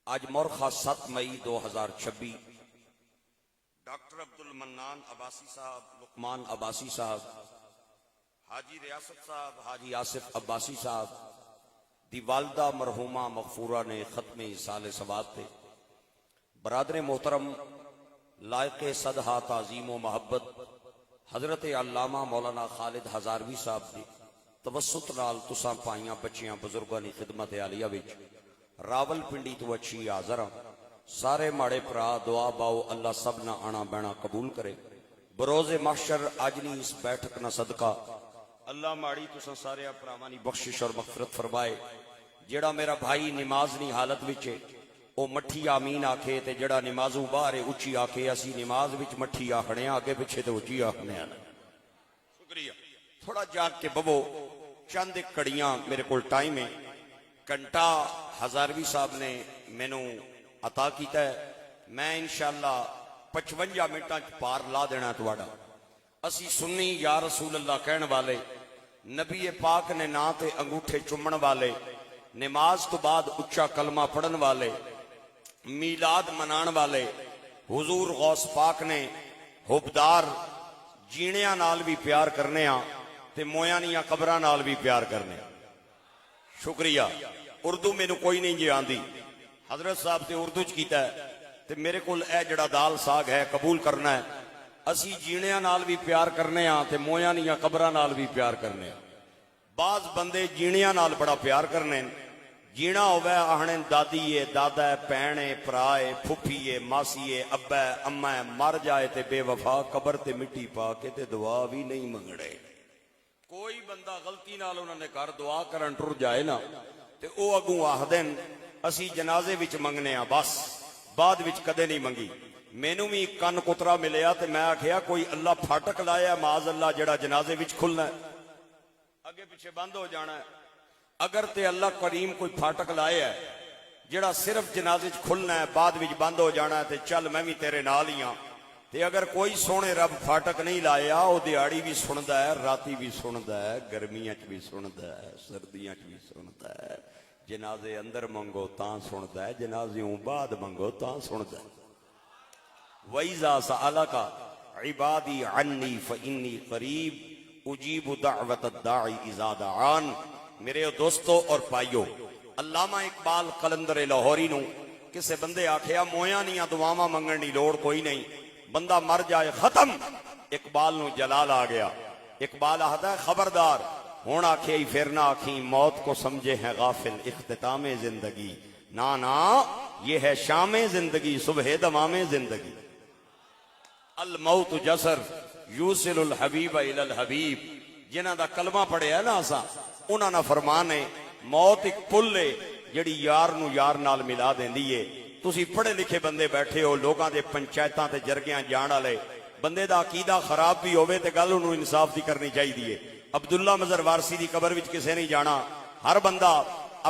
آج مورخہ 7 مئی 2026 ڈاکٹر عبدل منان عباسی صاحب، لقمان عباسی صاحب، حاجی ریاست صاحب، حاجی آصف عباسی صاحب دی والدہ مرحومہ مغفورہ نے ختم سال ثواب تے برادر محترم لائق صدحہ تعظیم و محبت حضرت علامہ مولانا خالد ہزاروی صاحب دی توسط نال تساں پائیاں بچیاں بزرگاں دی خدمت عالیہ وچ راول پنڈی تو اچھی حاضر ہاں۔ سارے ماڑے پرا دعا باؤ اللہ سب نہ آنا بہنا قبول کرے۔ بروز محشر اجنی اس بیٹھک نہ صدقہ اللہ ماڑی تساں سارے پراوانی بخشش اور مغفرت فرمائے۔ جڑا میرا بھائی نماز نی حالت وچ او مٹھی آمین آکھے تے جڑا نمازوں باہر اچھی آکھے، اسی نماز وچ مٹھی آکھنے آگے پیچھے تے اچھی آکھنے آنا۔ شکریہ۔ تھوڑا جاگ کے ببو، چند ایک کڑیاں میرے کول ٹائم ہے۔ گھنٹہ ہزاروی صاحب نے مینوں عطا کیتا ہے، میں انشاءاللہ 55 منٹاں پار لا دینا تواڈا۔ اسی سنی یا رسول اللہ کہن والے، نبی پاک نے نا تے انگوٹھے چومن والے، نماز تو بعد اچھا کلمہ پڑھن والے، میلاد منان والے، حضور غوث پاک نے حبدار جینیاں نال بھی پیار کرنے ہاں تے مویانیاں قبراں نال بھی پیار کرنے ہاں۔ شکریہ۔ اردو میں کوئی نہیں جی آندی، حضرت صاحب تے اردو چ کیتا ہے تے میرے کول اے جڑا دال ساگ ہے قبول کرنا ہے۔ اسی جینیاں نال بھی پیار کرنے ہاں تے مویانیاں قبراں نال بھی پیار کرنے ہاں۔ بعض بندے جینیاں نال بڑا پیار کرنے، جینا ہوئے آہنے دادی ہے، دادا ہے، بہن ہے، پرا ہے، پھپھی ہے، ماسی ہے، ابا ہے، اما ہے، مر جائے تے بے وفا قبر تے مٹی پا کے تے دعا بھی نہیں منگڑے۔ کوئی بندہ غلطی نال انہوں نے کر دعا کرن ٹر جائے نا تے او اگوں آہدن اسی جنازے وچ منگنے ہاں، بس بعد وچ کدے نہیں منگی۔ مینوں بھی کن کترا ملیا تے میں آکھیا کوئی اللہ پھاٹک لایا معاذ اللہ جڑا جنازے وچ کھلنا ہے، اگے پیچھے بند ہو جانا ہے۔ اگر تے اللہ کریم کوئی پھاٹک لائے ہے جڑا صرف جنازے وچ کھلنا ہے بعد وچ بند ہو جانا ہے تے چل میں بھی تیرے نال ہی ہاں۔ تے اگر کوئی سونے رب پھاٹک نہیں لایا، او دیہاڑی بھی سندا ہے، راتی بھی سندا ہے، گرمیاں چ بھی سندا ہے، سردیاں چ بھی سندا ہے۔ جنازے اندر منگو تاں سندا ہے، جنازیوں بعد منگو تاں سندا ہے۔ وَإِذَا سَأَلَكَ عِبَادِي عَنِّي فَإِنِّي قَرِيبٌ اُجِيبُ دَعْوَةَ الدَّاعِ إِذَا دَعَانِ۔ میرے دوستو اور پائیو، علامہ اقبال قلندر لاہوری نو کسے بندے آکھیا مویانیاں دعاواں منگن دی لوڑ کوئی نہیں، بندہ مر جائے ختم۔ اقبال نو جلال آ گیا۔ اقبال آہدا ہے خبردار ہون آکھے ہی پھر نہ آکھیں، موت کو سمجھے ہیں غافل اختتام زندگی، نا نا یہ ہے شام زندگی صبح دمام زندگی۔ الموت جسر یوصل الحبیب الی الحبیب، جنہاں دا کلمہ پڑھیا ہے نا اسا انہاں نا فرمان ہے موت ایک پل ہے جڑی یار نو یار نال ملا دیندی ہے۔ تسی پڑھے لکھے بندے بیٹھے ہو، لوگاں دے پنچایتاں تے جرگیاں جان والے، بندے دا عقیدہ خراب بھی ہوئے تے گل انہوں انصاف دی کرنی چاہیے۔ عبداللہ مظہر وارسی دی قبر وچ کسے نہیں جانا، ہر بندہ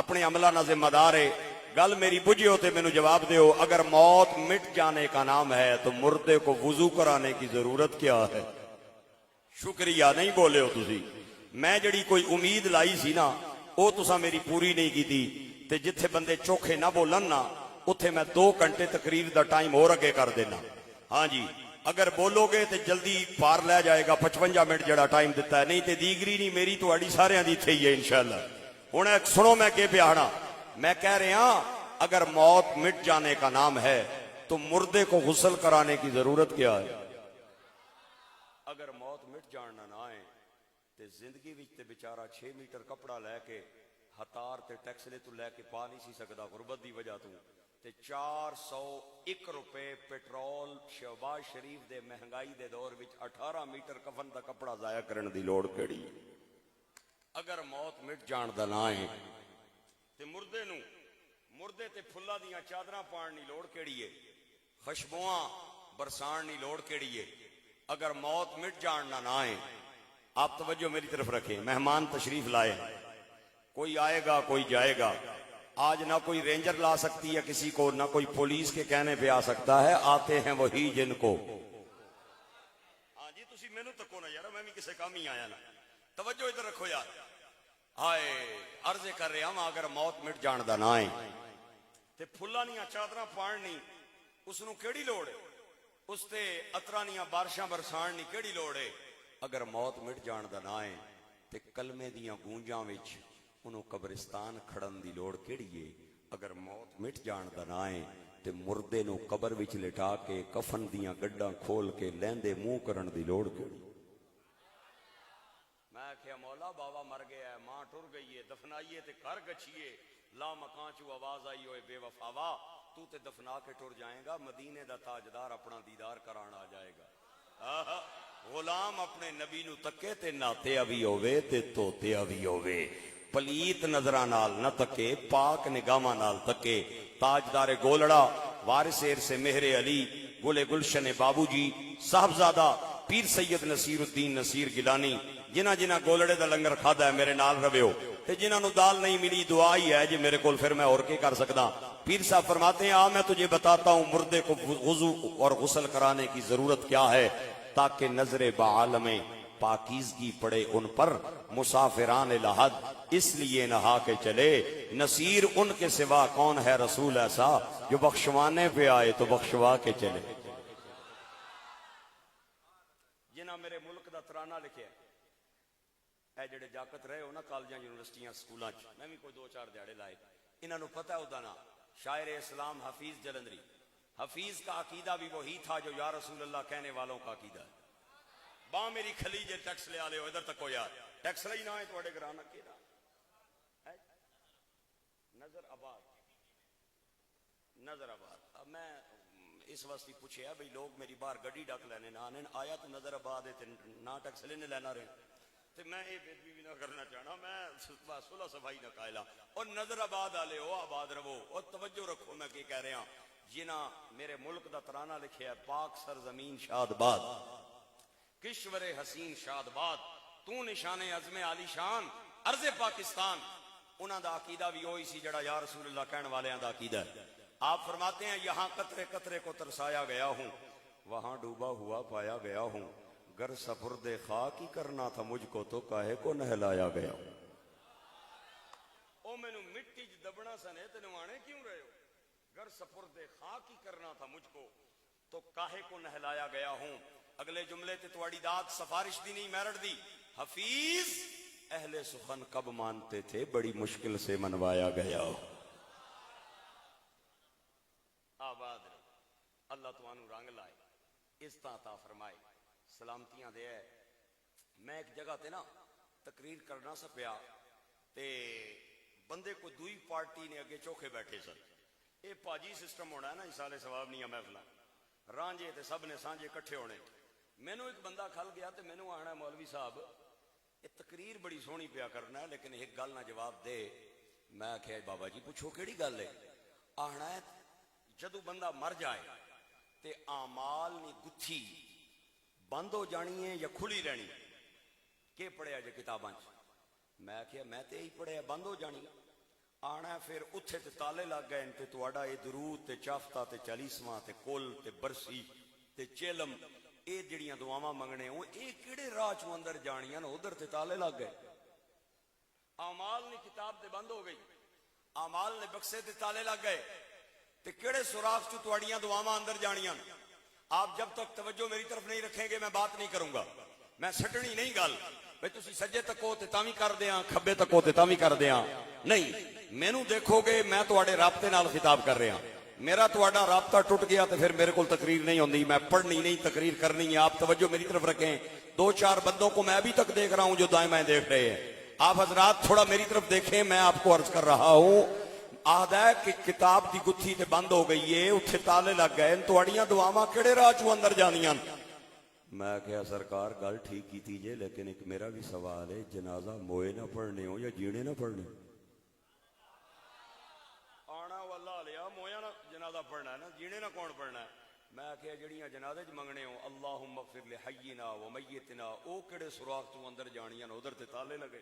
اپنے عملہ نہ ذمہ دار ہے۔ گل میری بجھیو تے مینوں جواب دیو، اگر موت مٹ جانے کا نام ہے تو مردے کو وضو کرانے کی ضرورت کیا ہے؟ شکریہ، نہیں بولے ہو تسی۔ میں جڑی کوئی امید لائی سی نا او تساں میری پوری نہیں کی دی، تے جتھے بندے چوکھے نہ بولن نا اتھے میں 2 گھنٹے تقریر دا ٹائم اور اگے کر دینا۔ ہاں جی، اگر بولو گے تے جلدی پار لے جائے گا 55 منٹ جڑا ٹائم دیتا ہے، نہیں تے دیگری نہیں میری تواڈی ساریاں دی تھے ہی ہے انشاءاللہ۔ ہن سنو میں کہ پیاڑا، میں کہہ رہا ہاں اگر موت مٹ جانے کا نام ہے تو مردے کو غسل کرانے کی ضرورت کیا ہے؟ اگر موت مٹ جاننا نہ ہے تے زندگی وچ تے بیچارہ 6 میٹر کپڑا لے کے ہتار تے ٹیکسلے تو لے کے پا نہیں سی سکدا غربت دی وجہ تو، تے 401 روپے پیٹرول شہباز شریف دے مہنگائی دے دور وچ 18 میٹر کفن دا کپڑا ضائع کرن دی لوڑ کیڑی؟ اگر موت مٹ جان دا نہ ہے تے مردے تے پھلا دیاں چادراں پان دی لوڑ کیڑی ہے؟ خوشبوواں برسان دی لوڑ کیڑی ہے؟ اگر موت مٹ جاننا نہ ہے، آپ توجہ میری طرف رکھیں، مہمان تشریف لائے، کوئی آئے گا کوئی جائے گا۔ آج نہ کوئی رینجر لا سکتی ہے کسی کو، نہ کوئی پولیس کے کہنے پہ آ سکتا ہے، آتے ہیں وہی جن کو۔ ہاں جی تسی مینوں تکو نا یار، میں بھی کسے کام ہی آیا نا، توجہ ادھر رکھو یار۔ ہائے عرض کر رہا ہوں اگر موت مٹ جان دا نہ ہے تے پھلاں دیاں چادراں پاڑ نہیں اس نوں کیڑی لوڑ ہے؟ اس تے عطراں دیاں بارشاں برسان نہیں کیڑی لوڑ ہے؟ اگر موت مٹ جان دا نہ ہے تے کلمے دیاں گونجاں وچ انہوں قبرستان کھڑن دی لوڑ کیڑی ہے؟ اگر موت مٹ جان دا نہ ہے تے مردے نو قبر وچ لٹا کے کفن دیاں گڈاں کھول کے لیندے منہ کرن دی لوڑ کیڑی؟ میں کہیا مولا بابا مر گیا ہے، ماں ٹر گئی ہے، دفنائیے تے گھر گچھیے، لا مکان چو آواز آئی ہوئے بے وفاوا، تو تے دفنا کے ٹر جائیں گا، مدینے دا تاجدار اپنا دیدار کران آ جائے گا۔ غلام اپنے نبی نو تکے تے ناتیا بھی ہوئے تے توتیا بھی ہوئے، پلیت نظرہ نال نہ تکے، پاک نگامہ نال تکے۔ تاجدار گولڑا، وارث ارث مہر علی، گل گلشن بابو جی، صاحبزادہ پیر سید نصیر الدین نصیر گیلانی، جنہ جنہ گولڑے دا لنگر کھادا ہے میرے نال رویو، تے جنہ نو دال نہیں ملی دعا ہی ہے جی میرے کول، پھر میں اور کے کر سکدا۔ پیر صاحب فرماتے ہیں میں تجھے بتاتا ہوں مردے کو وضو اور غسل کرانے کی ضرورت کیا ہے، تاکہ نظر بعالم پاکیزگی پڑے ان پر، مسافران لحد اس لیے نہا کے چلے، نصیر ان کے سوا کون ہے رسول ایسا جو بخشوانے پہ آئے تو بخشوا کے چلے۔ جنہ میرے ملک دا ترانہ لکھے اے جڑے جاکت رہے ہو نا کالجاں یونیورسٹیاں سکولاں چ، میں بھی کوئی دو چار دیہڑے لائے، انہاں نو پتہ ہے ادا نا شاعر اسلام حفیظ جلندری۔ حفیظ کا عقیدہ بھی وہی تھا جو یا رسول اللہ کہنے والوں کا عقیدہ ہے۔ باں میری کھلی جے ٹیکس لے آلے ہو ادھر تک ہو یار، ٹیکس لئی نہ ہے تو اڑے گرانا کے نا نظر آباد، نظر آباد۔ اب میں اس واسطے پوچھے بھئی لوگ میری باہر گڈی ڈک لینے نہ آنے، آیا تو نظر آباد ہے تے نہ ٹیکس لینے لینا رہے تے میں یہ بے بھی نہ کرنا چاہنا، میں صلح صفائی نہ قائلہ۔ اور نظر آباد آلے ہو آباد رہو، اور توجہ رکھو میں کی کہہ رہے ہیں، جنہ میرے ملک دا ترانہ لکھے ہے پاک سرزمین شاد باد، کشور حسین شاد باد، تو نشان عزم عالی شان ارض پاکستان۔ انہاں دا عقیدہ بھی وہی سی جڑا یا رسول اللہ کہنے والے دا عقیدہ ہے۔ آپ فرماتے ہیں یہاں قطرے قطرے کو ترسایا گیا ہوں، وہاں ڈوبا ہوا پایا گیا ہوں، گر سپرد خاک ہی کرنا تھا مجھ کو تو کاہے کو نہلایا گیا ہوں۔ او مینو مٹی چ دبنا سنے تے نوانے کیوں رہے ہو، گر سپرد خاک ہی کرنا تھا مجھ کو تو کاہے کو نہلایا گیا ہوں۔ اگلے جملے تے تواڈی داد سفارش دی نہیں میرٹ دی، حفیظ اہل سخن کب مانتے تھے بڑی مشکل سے منوایا گیا ہو۔ آباد اللہ توانو رنگ لائے، اس طرح عطا فرمائے، سلامتیاں دے۔ میں ایک جگہ تے نا تقریر کرنا سا پیا تے بندے کو دوئی پارٹی نے اگے چوکھے بیٹھے سن، اے پاجی سسٹم ہونا ہے نا اسالے ثواب نہیں ہے محفلاں رانجے تے سب نے سانجے کٹھے ہونے۔ مینوں ایک بندہ کھل گیا تے مینوں آنا مولوی صاحب یہ تقریر بڑی سونی پیا کرنا ہے لیکن ایک گل نہ جواب دے۔ میں کہا بابا جی پوچھو کیڑی گل ہے؟ آنا ہے جدو بندہ مر جائے تے اعمال نی گتھی بند ہو جانی ہے یا کھلی رہنی؟ کہ پڑھیا جے کتاباں چ؟ میں کہا میں تے یہی پڑھیا بند ہو جانی۔ آنا پھر اتھے تے تالے لگ گئے تے تواڈا اے درود تے چافتہ تے چالیسواں تے کل تے برسی تے چیلم اے جڑیاں دعاواں منگنے ہوں اے کیڑے راہ چوں اندر جانیاں نا ادھر تے تالے لگ گئے۔ اعمال نے کتاب تے بند ہو گئی، اعمال نے بکسے تے تالے لگ گئے تے کیڑے سوراخ چوں تواڈیاں دعاواں اندر جانیاں؟ آپ جب تک توجہ میری طرف نہیں رکھیں گے میں بات نہیں کروں گا، میں سٹنی نہیں گل بھئی تسی سجے تکو تے تاں وی کر دیاں کھبے تکو تے تاں وی کر دیاں، نہیں مینوں دیکھو گے میں تواڈے رابطے نال خطاب کر رہا، میرا تواڈا رابطہ ٹوٹ گیا تو پھر میرے کول تقریر نہیں ہوندی، میں پڑھنی نہیں تقریر کرنی ہے۔ آپ توجہ میری طرف رکھیں، دو چار بندوں کو میں ابھی تک دیکھ رہا ہوں جو دائیں بائیں دیکھ رہے ہیں، آپ حضرات تھوڑا میری طرف دیکھیں، میں آپ کو عرض کر رہا ہوں آہد ہے کہ کتاب دی گتھی تے بند ہو گئی ہے، اتھے تالے لگ گئے، تواڈیاں دعاواں کیڑے راہ چوں اندر جانیاں؟ میں کہا سرکار گل ٹھیک کی تیجے لیکن ایک میرا بھی سوال ہے، جنازہ موئے نہ پڑھنے ہو یا جینے نہ پڑھنے؟ آنا واللہ لیا مویا نہ جنازہ پڑھنا ہے نا، جینے نہ کون پڑھنا ہے؟ میں کہا جڑیاں جنازے چ منگنے ہو اللہم اغفر لحینا و میتنا او کیڑے سوراخ چوں اندر جانیاں ادھر تے تالے لگے؟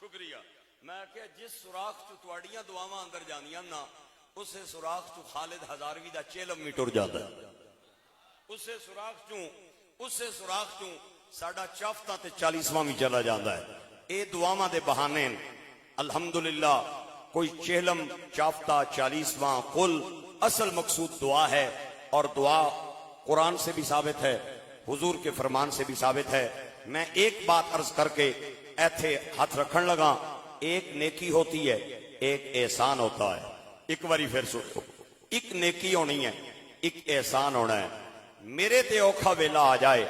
شکریہ۔ میں کہ جس سوراخ چوں تواڈیاں دعاواں اندر جاندیاں نا اسے سوراخ چوں خالد ہزاروی دا چیلم بھی ٹر جاتا ہے، اسے سوراخ چوں ساڈا چافتہ تے 40واں بھی چلا جاتا ہے۔ اے دعاواں دے بہانے الحمدللہ کوئی چہلم چافتہ 40واں قل، اصل مقصود دعا ہے، اور دعا قرآن سے بھی ثابت ہے، حضور کے فرمان سے بھی ثابت ہے۔ میں ایک بات عرض کر کے ایتھے ہاتھ رکھن لگا، ایک نیکی ہوتی ہے، ایک احسان ہوتا ہے۔ ایک باری پھر سنو، ایک نیکی ہونی ہے، ایک احسان ہونا ہے۔ میرے تے اوکھا ویلا آ جائے،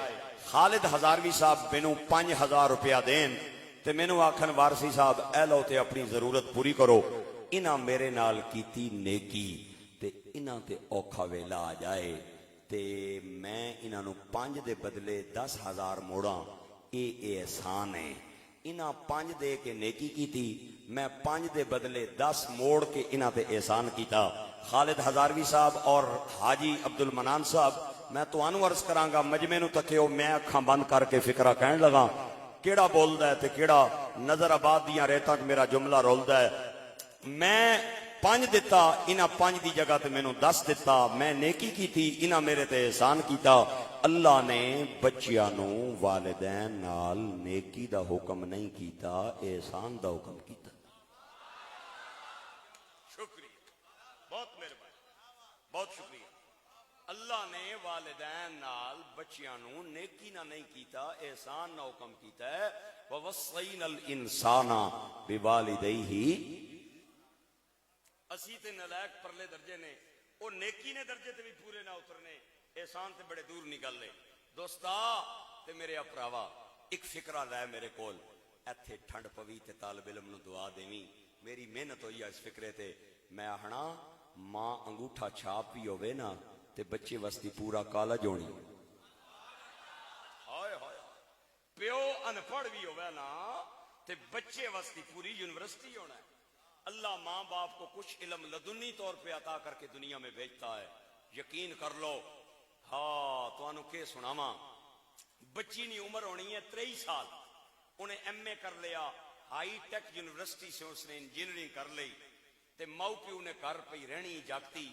خالد ہزاروی صاحب مینوں 5000 روپیہ دین تے مینوں آکھن وارسی صاحب اے لو تے اپنی ضرورت پوری کرو، انہاں میرے نال کیتی نیکی تے انہاں تے اوکھا ویلا آ جائے تے میں انہاں نو 5 دے بدلے 10,000 موڑاں، اے احسان ہے۔ انہاں 5 دے کے نیکی کیتی، میں 5 دے بدلے 10 موڑ کے انہاں تے احسان کیتا۔ خالد ہزاروی صاحب اور حاجی عبد المنان صاحب، میں تو انو عرض کرانگا مجمع نو تکیو، میں اکھاں بند کر کے فکرہ کہن لگا کیڑا بولدا ہے تے کیڑا نظر آباد دیاں ریتاں میرا جملہ رولدا ہے۔ میں 5 دیتا، انہاں 5 دی جگہ تے مینوں 10 دیتا، میں نیکی کی تھی، انہاں میرے تے احسان کیتا۔ اللہ نے بچیاں نو والدین نال نیکی دا حکم نہیں کیتا، احسان دا حکم کیتا۔ شکریہ، بہت مہربانی، بہت شکریہ۔ اللہ نے والدین نال بچیاں نو نیکی نہ نہیں کیتا، احسان نہ حکم کیتا ہے۔ وَوَصَّيْنَا الْإِنسَانَ بِوَالِدَيْهِ، اسی تے نلائق پرلے درجے نے، او نیکی نے درجے تے بھی پورے نہ اترنے، احسان تے بڑے دور نکل لے۔ دوستا تے میرے اپراوا، ایک فکرہ لائے میرے کول، ایتھے ٹھنڈ پوی تے طالب علم نو دعا دیویں، میری محنت ہوئی ہے اس فکرے تے، میں آہنا ماں انگوٹھا چھاپ بھی ہوئے نا تے بچے وستی پورا کالج ہونی، ہائے ہائے، پیو انپڑھ بھی ہوئے نا تے بچے وستی پوری یونیورسٹی ہونا ہے۔ اللہ ماں باپ کو کچھ علم لدنی طور پہ عطا کر کے دنیا میں بھیجتا ہے، یقین کر لو۔ ہاں تو انو کے سناواں، بچی نی عمر ہونی ہے 23 سال، انہیں ایم اے کر لیا، ہائی ٹیک یونیورسٹی سے اس نے انجینئرنگ کر لی، تے ماں پیو نے گھر پہ رہنی جاگتی،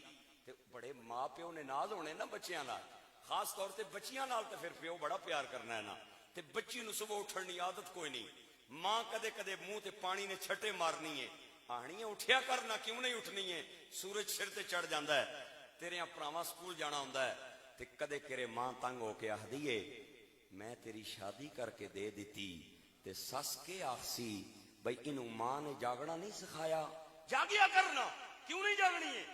تے بڑے ماں پیو نے ناز ہونے نا بچیاں نال، خاص طور تے بچیاں نال تے پھر پیو بڑا پیار کرنا ہے نا، تے بچی نو صبح اٹھنے عادت کوئی نہیں، ماں کدے کدے منہ تے پانی نے چھٹے مارنی ہے، آنی ہے اٹھیا کرنا کیوں نہیں اٹھنی ہے، سورج سر تے چڑھ جاندہ ہے، تیرے اپراواں سکول جانا ہوندہ ہے، تے کدے کرے ماں تنگ ہو کے آہدیے میں تیری شادی کر کے دے دیتی، تے سس کے آخسی بھئی انہوں ماں نے جاگنا نہیں سکھایا، جاگیا کرنا کیوں نہیں جاگنی ہے،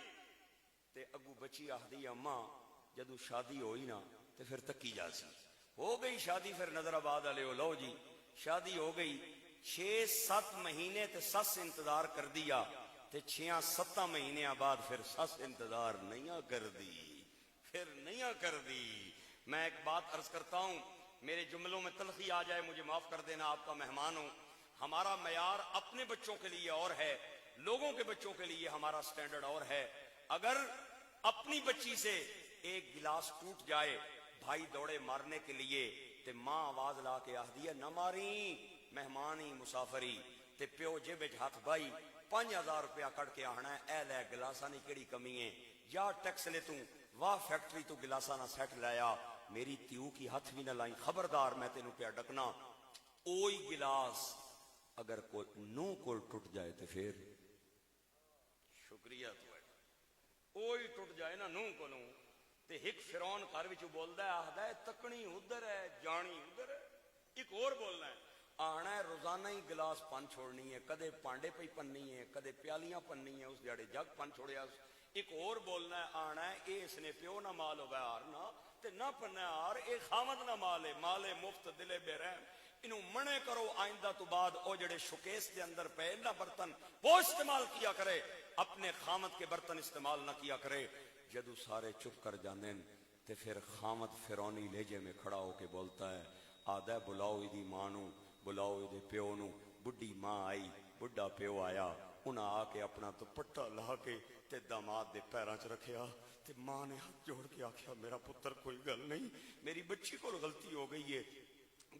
تے اگو بچی آہدی اماں جدو شادی ہوئی نا تے پھر تکی جا سی، ہو گئی شادی، پھر نظر آباد علیہ لو جی شادی ہو گئی، 6-7 مہینے تے سس انتظار کر دیا، تے 6-7 مہینے بعد پھر سس انتظار نہیں کر دی، پھر نہیں کر دی۔ میں ایک بات عرض کرتا ہوں، میرے جملوں میں تلخی آ جائے مجھے معاف کر دینا، آپ کا مہمان ہوں۔ ہمارا معیار اپنے بچوں کے لیے اور ہے، لوگوں کے بچوں کے لیے ہمارا سٹینڈرڈ اور ہے۔ اگر اپنی بچی سے ایک گلاس ٹوٹ جائے، بھائی دوڑے مارنے کے لیے، تے ماں آواز لا کے آہدی ہے نہ ماری، مہمانی مسافری، تے پیو جیب ہاتھ بائی 5000 روپیہ کٹ کے آہنا ہے، اے لے گلاسا نہیں کیڑی کمی ہے، جا ٹیکس لے توں، واہ فیکٹری تو گلاسا نہ سیٹ لایا، میری تیو کی ہاتھ بھی نہ لائیں، خبردار میں تینوں پیا ڈکنا۔ اوئی گلاس اگر کوئی نو کول ٹوٹ جائے تو پھر شکریہ تو ہے، اوئی ٹوٹ جائے نا نو کولوں تے ایک فرعون گھر وچ بولدا ہے، آہدا ہے تکنی ادھر ہے جانی ادھر ہے، ایک اور بولنا ہے، آنا ہے روزانہ ہی گلاس پن چھوڑنی ہے، کدے پانڈے پہ پننی ہے، کدے پیالیاں پننی ہے، اس دیاڑے جگ پن چھوڑیا، ایک اور بولنا ہے، آنا ہے اے اس نے پیو نہ مال ہوگا آرنا تے نہ پننا آر، اے خامد نہ مالے مالے مفت دلے بے رحم، انہوں منے کرو آئندہ تو بعد او جڑے شکیس دے اندر پہلا برتن وہ استعمال کیا کرے، اپنے خامد کے برتن استعمال نہ کیا کرے۔ جدو سارے چپ کر جاندیں تے پھر خامد فرعونی لہجے میں کھڑا ہو کے بولتا ہے، آدھا بلاؤ ایدی ماں نو، بلاؤ ایدے پیو نو، بڈی ماں آئی، بڈا پیو آیا، انہاں آ کے اپنا دوپٹہ لا کے تے داماد دے پیراں چ رکھیا، تے ماں نے ہاتھ جوڑ کے آکھیا میرا پتر کوئی گل نہیں، میری بچی کو غلطی ہو گئی ہے،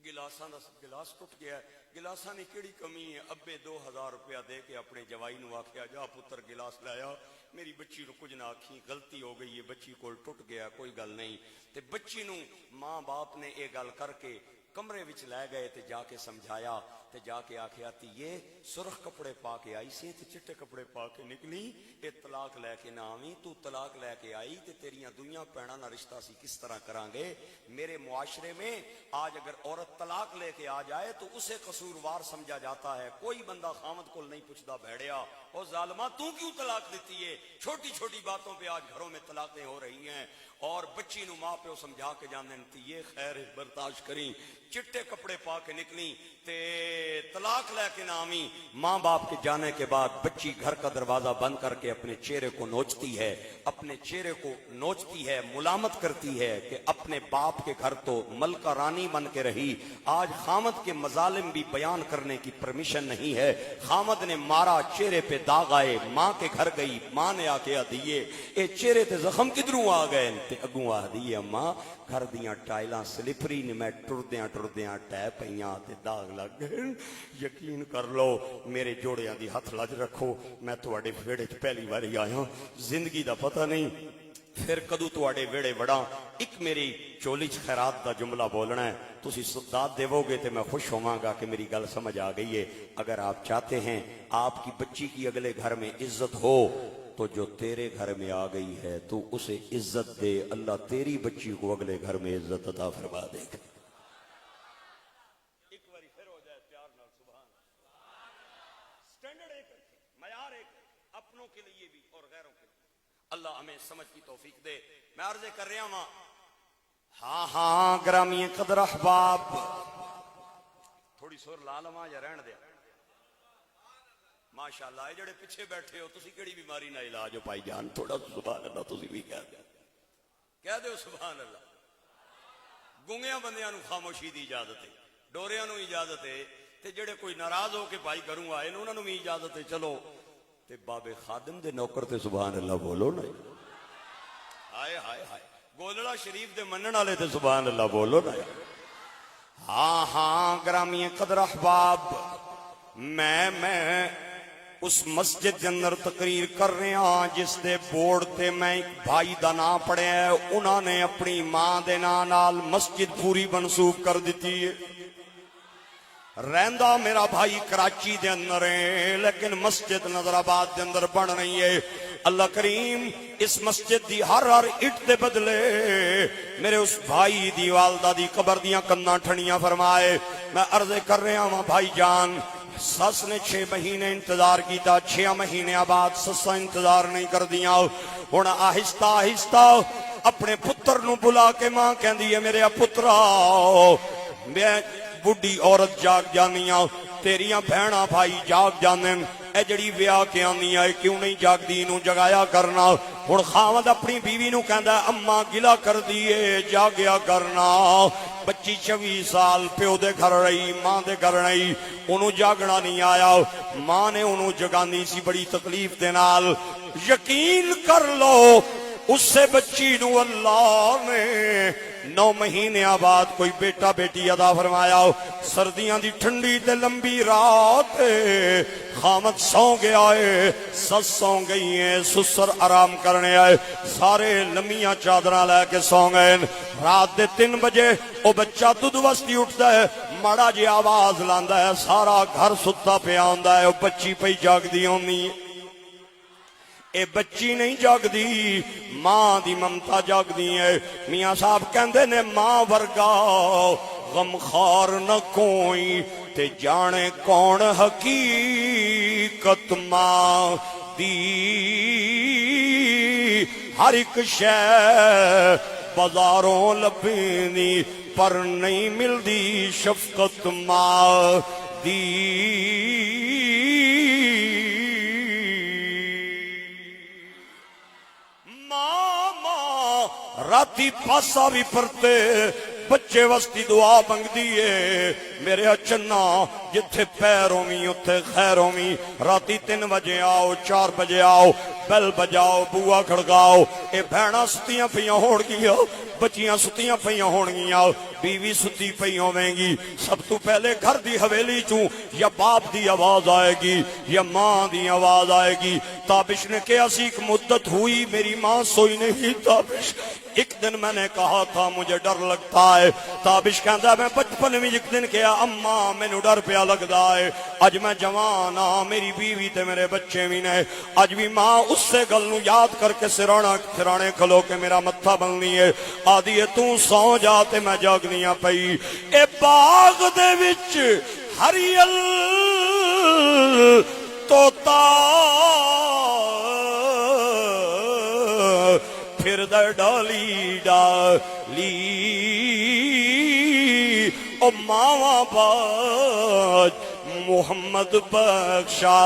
گلاساں دا گلاس ٹوٹ گیا ہے، گلاساں نے کیڑی کمی ہے، ابے 2000 روپیہ دے کے اپنے جوائی نو آکھیا جا پتر گلاس لایا، میری بچی نو کچھ نہ آکھی، غلطی ہو گئی ہے، بچی کول ٹوٹ گیا کوئی گل نہیں، تے بچی نو ماں باپ نے اے گل کر کے کمرے وچ لے گئے تے جا کے سمجھایا، تے جا کے آکھیا تی یہ سرخ کپڑے پا کے آئی سی تے چٹے کپڑے پا کے نکلی، اے طلاق لے کے نہ آویں، تو طلاق لے کے آئی تے تیریاں دویاں پیڑاں نہ رشتہ سی کس طرح کران گے؟ میرے معاشرے میں آج اگر عورت طلاق لے کے آ جائے تو اسے قصوروار سمجھا جاتا ہے، کوئی بندہ خامد کو نہیں پوچھتا بھیڑیا او ظالمہ تو کیوں طلاق دیتی ہے؟ چھوٹی چھوٹی باتوں پہ آج گھروں میں طلاقیں ہو رہی ہیں، اور بچی نو ماں پیو سمجھا کے جانے تی یہ خیر برداشت کریں، چٹے کپڑے پا کے نکلی تے طلاق لے کے نہ آویں۔ ماں باپ کے جانے کے بعد بچی گھر کا دروازہ بند کر کے اپنے چہرے کو نوچتی ہے، اپنے چہرے کو نوچتی ہے، ملامت کرتی ہے کہ اپنے باپ کے گھر تو ملکہ رانی بن کے رہی، آج خامد کے مظالم بھی بیان کرنے کی پرمیشن نہیں ہے، خامد نے مارا، چہرے پہ داغ آئے، ماں کے گھر گئی، ماں نے آ کے دیے اے چہرے تے زخم کدھروں آ گئے تے اگوں آ دیے ماں گھر دیاں ٹائلاں سلپری نے میں ٹردیاں ٹہ پئیاں تے داغ لگ گئے۔ یقین کر لو میرے جوڑیاں دی ہاتھ لج رکھو، میں تواڈے ویڑے چ پہلی واری آیا، زندگی دا پتہ نہیں پھر کدو تواڈے ویڑے وڑاں۔ ایک میری چولی چ خیرات دا جملہ بولنا ہے، تسی سداد دیو گے تے میں خوش ہوواں گا کہ میری گل سمجھ آ گئی ہے۔ اگر آپ چاہتے ہیں آپ کی بچی کی اگلے گھر میں عزت ہو تو جو تیرے گھر میں آ گئی ہے تو اسے عزت دے، اللہ تیری بچی کو اگلے گھر میں عزت عطا فرما دے گا۔ ایک باری پھر ہو جائے پیار نال سبحان سٹینڈرڈ ایک رکھے، معیار ایک رکھے، اپنوں کے لیے بھی اور غیروں کے لیے۔ اللہ ہمیں سمجھ کی توفیق دے۔ میں عرض کر رہا ہوں ہاں گرامی قدر احباب، تھوڑی سور لا لواں یا رہن دیا؟ ماشاءاللہ اے جڑے پیچھے بیٹھے ہو تسی کیڑی بیماری نہ علاج ہو بھائی جان، تھوڑا سبحان اللہ تسی بھی کہہ دو سبحان اللہ۔ گونگیاں بندیاں نو خاموشی دی اجازت ہے، ڈوریاں نو اجازت ہے، تے جڑے کوئی ناراض ہو کے بھائی گھروں آئے نے انہاں نو بھی اجازت ہے، چلو تے بابے خادم دے نوکر تے سبحان اللہ بولو نا، ہائے ہائے ہائے، گولڑا شریف دے منن والے تے سبحان اللہ بولو نا۔ ہاں گرامی قدر احباب، میں اس مسجد کے اندر تقریر کر رہے ہاں جس دے بورڈ تے میں ایک بھائی دا نام پڑھیا ہے، انہاں نے اپنی ماں دے نام نال مسجد پوری منسوب کر دیتی ہے۔ رہندا میرا بھائی کراچی دے اندر ہے لیکن مسجد نظر آباد دے اندر بن رہی ہے۔ اللہ کریم اس مسجد دی ہر اٹ دے بدلے میرے اس بھائی دی والدہ دی قبر دیاں کناں ٹھنیاں فرمائے۔ میں عرض کر رہا ہوں بھائی جان، سس نے 6 مہینے انتظار کیتا، 6 مہینے بعد سساں انتظار نہیں کر دیاں، ہن آہستہ آہستہ اپنے پتر نو بلا کے ماں کہندی ہے میرے پترا میں بڈھی عورت جاگ جانیاں، تیریاں بہناں بھائی جاگ جانے، اے جڑی ویاہ کے آنی آئے کیوں نہیں جاگ دی نو جگایا کرنا۔ ہن خاوند اپنی بیوی نو کہندا اماں گلا کر دیے جاگیا کرنا۔ بچی 24 سال پیو دے گھر رہی، ماں دے گھر رہی، انہوں جاگنا نہیں آیا، ماں نے انہوں جگانی سی بڑی تکلیف دے نال۔ یقین کر لو اس سے بچی نو اللہ نے 9 مہینے بعد کوئی بیٹا بیٹی عطا فرمایا۔ سردیاں دی ٹھنڈی تے لمبی رات، خامد سو گیا ہے، سس سو گئی ہیں، سسر آرام کرنے آئے، سارے لمیاں چادراں لے کے سو گئے۔ رات دے 3 بجے او بچہ دودھ وسطی اٹھتا ہے، ماڑا جی آواز لاندا ہے، سارا گھر ستا پہ آندا ہے، او بچی پہ جاگ دی ہونی ہے۔ اے بچی نہیں جاگ دی، ماں دی ممتا جاگ دی ہے۔ میاں صاحب کہندے نے ماں ورگا غم خار نہ کوئی تے جانے کون حقیقت ماں دی، ہر ایک شے بازاروں لبینی پر نہیں ملدی شفقت ماں دی۔ راتی پاسا بھی پرتے بچے وستی دعا منگ دیئے، میرے اچنا جتھے پیروں میں اتھے خیروں میں، راتی 3 بجے آؤ 4 بجے آؤ، بیل بجاؤ بوا کھڑکاؤ، اے بہنا ستیاں پیاں ہوڑ گیا، بچیاں ستیاں پئیاں ہونگیاں بیوی ستی پئی ہوویں سب تو پہلے گھر دی حویلی چوں یا باپ دی آواز آئے گی یا ماں دی آواز آئے گی تابش نے کہا سی ایک مدت ہوئی میری ماں سوئی نہیں تابش ایک دن میں نے کہا تھا مجھے ڈر لگتا ہے تابش کہندا ہے میں بچپن میں ایک دن کہا اماں مینوں ڈر پیا لگدا ہے اج میں جوان ہاں میری بیوی تے میرے بچے بھی نے اج بھی ماں اس سے گل نو یاد کر کے سرانے کھلو کے میرا متھا بننی ہے آدھی ہے تو سو جا تے میں جاگنیاں پئی اے باغ دے وچ ہریل توتا پھر در ڈالی ڈالی او ماواں باج محمد بخشا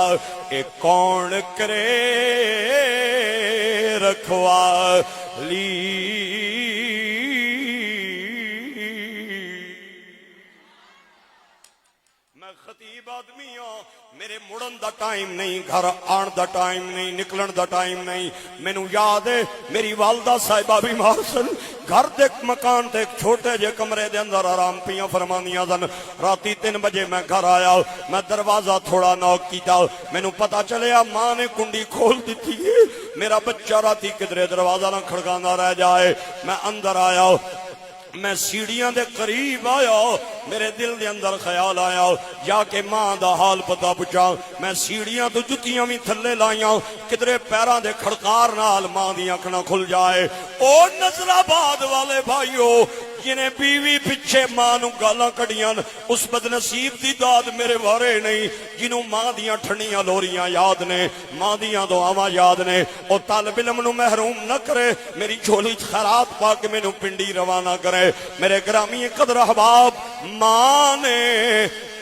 اے کون کرے رکھوالی میں خطیب آدمی ہوں میرے مڑن دا ٹائم نہیں گھر آن دا ٹائم نہیں نکلن دا ٹائم نہیں مینوں یاد ہے میری والدہ صاحبہ بیمار سن گھر دے مکان تے ایک چھوٹے جے کمرے دے اندر آرام پیاں فرمانیاں سن راتی 3 بجے میں گھر آیا میں دروازہ تھوڑا نوک کیتا مینوں پتا چلیا ماں نے کنڈی کھول دیتی ہے میرا بچہ راتی کدرے دروازہ نہ کھڑکانا رہ جائے میں اندر آیا میں سیڑھیاں دے قریب آیا میرے دل دے اندر خیال آیا جا کے ماں دا حال پتا پچھا میں سیڑھیاں تو جتیاں بھی تھلے لائیاں کدرے پیران دے کھڑکار نال ماں دی آنکھ نہ کھل جائے او نظر آباد والے بھائیو جنہیں بیوی پچھے ماں نو گالاں کڑیاں اس بدنصیب دی داد میرے وارے نہیں جنہوں ماں دیاں ٹھنیاں لوریاں یاد نے ماں دیاں دعاواں یاد نے او طالب علم نو محروم نہ کرے میری جھولی خیرات پا کے مینوں پنڈی روانہ کرے میرے گرامی قدر احباب ماں نے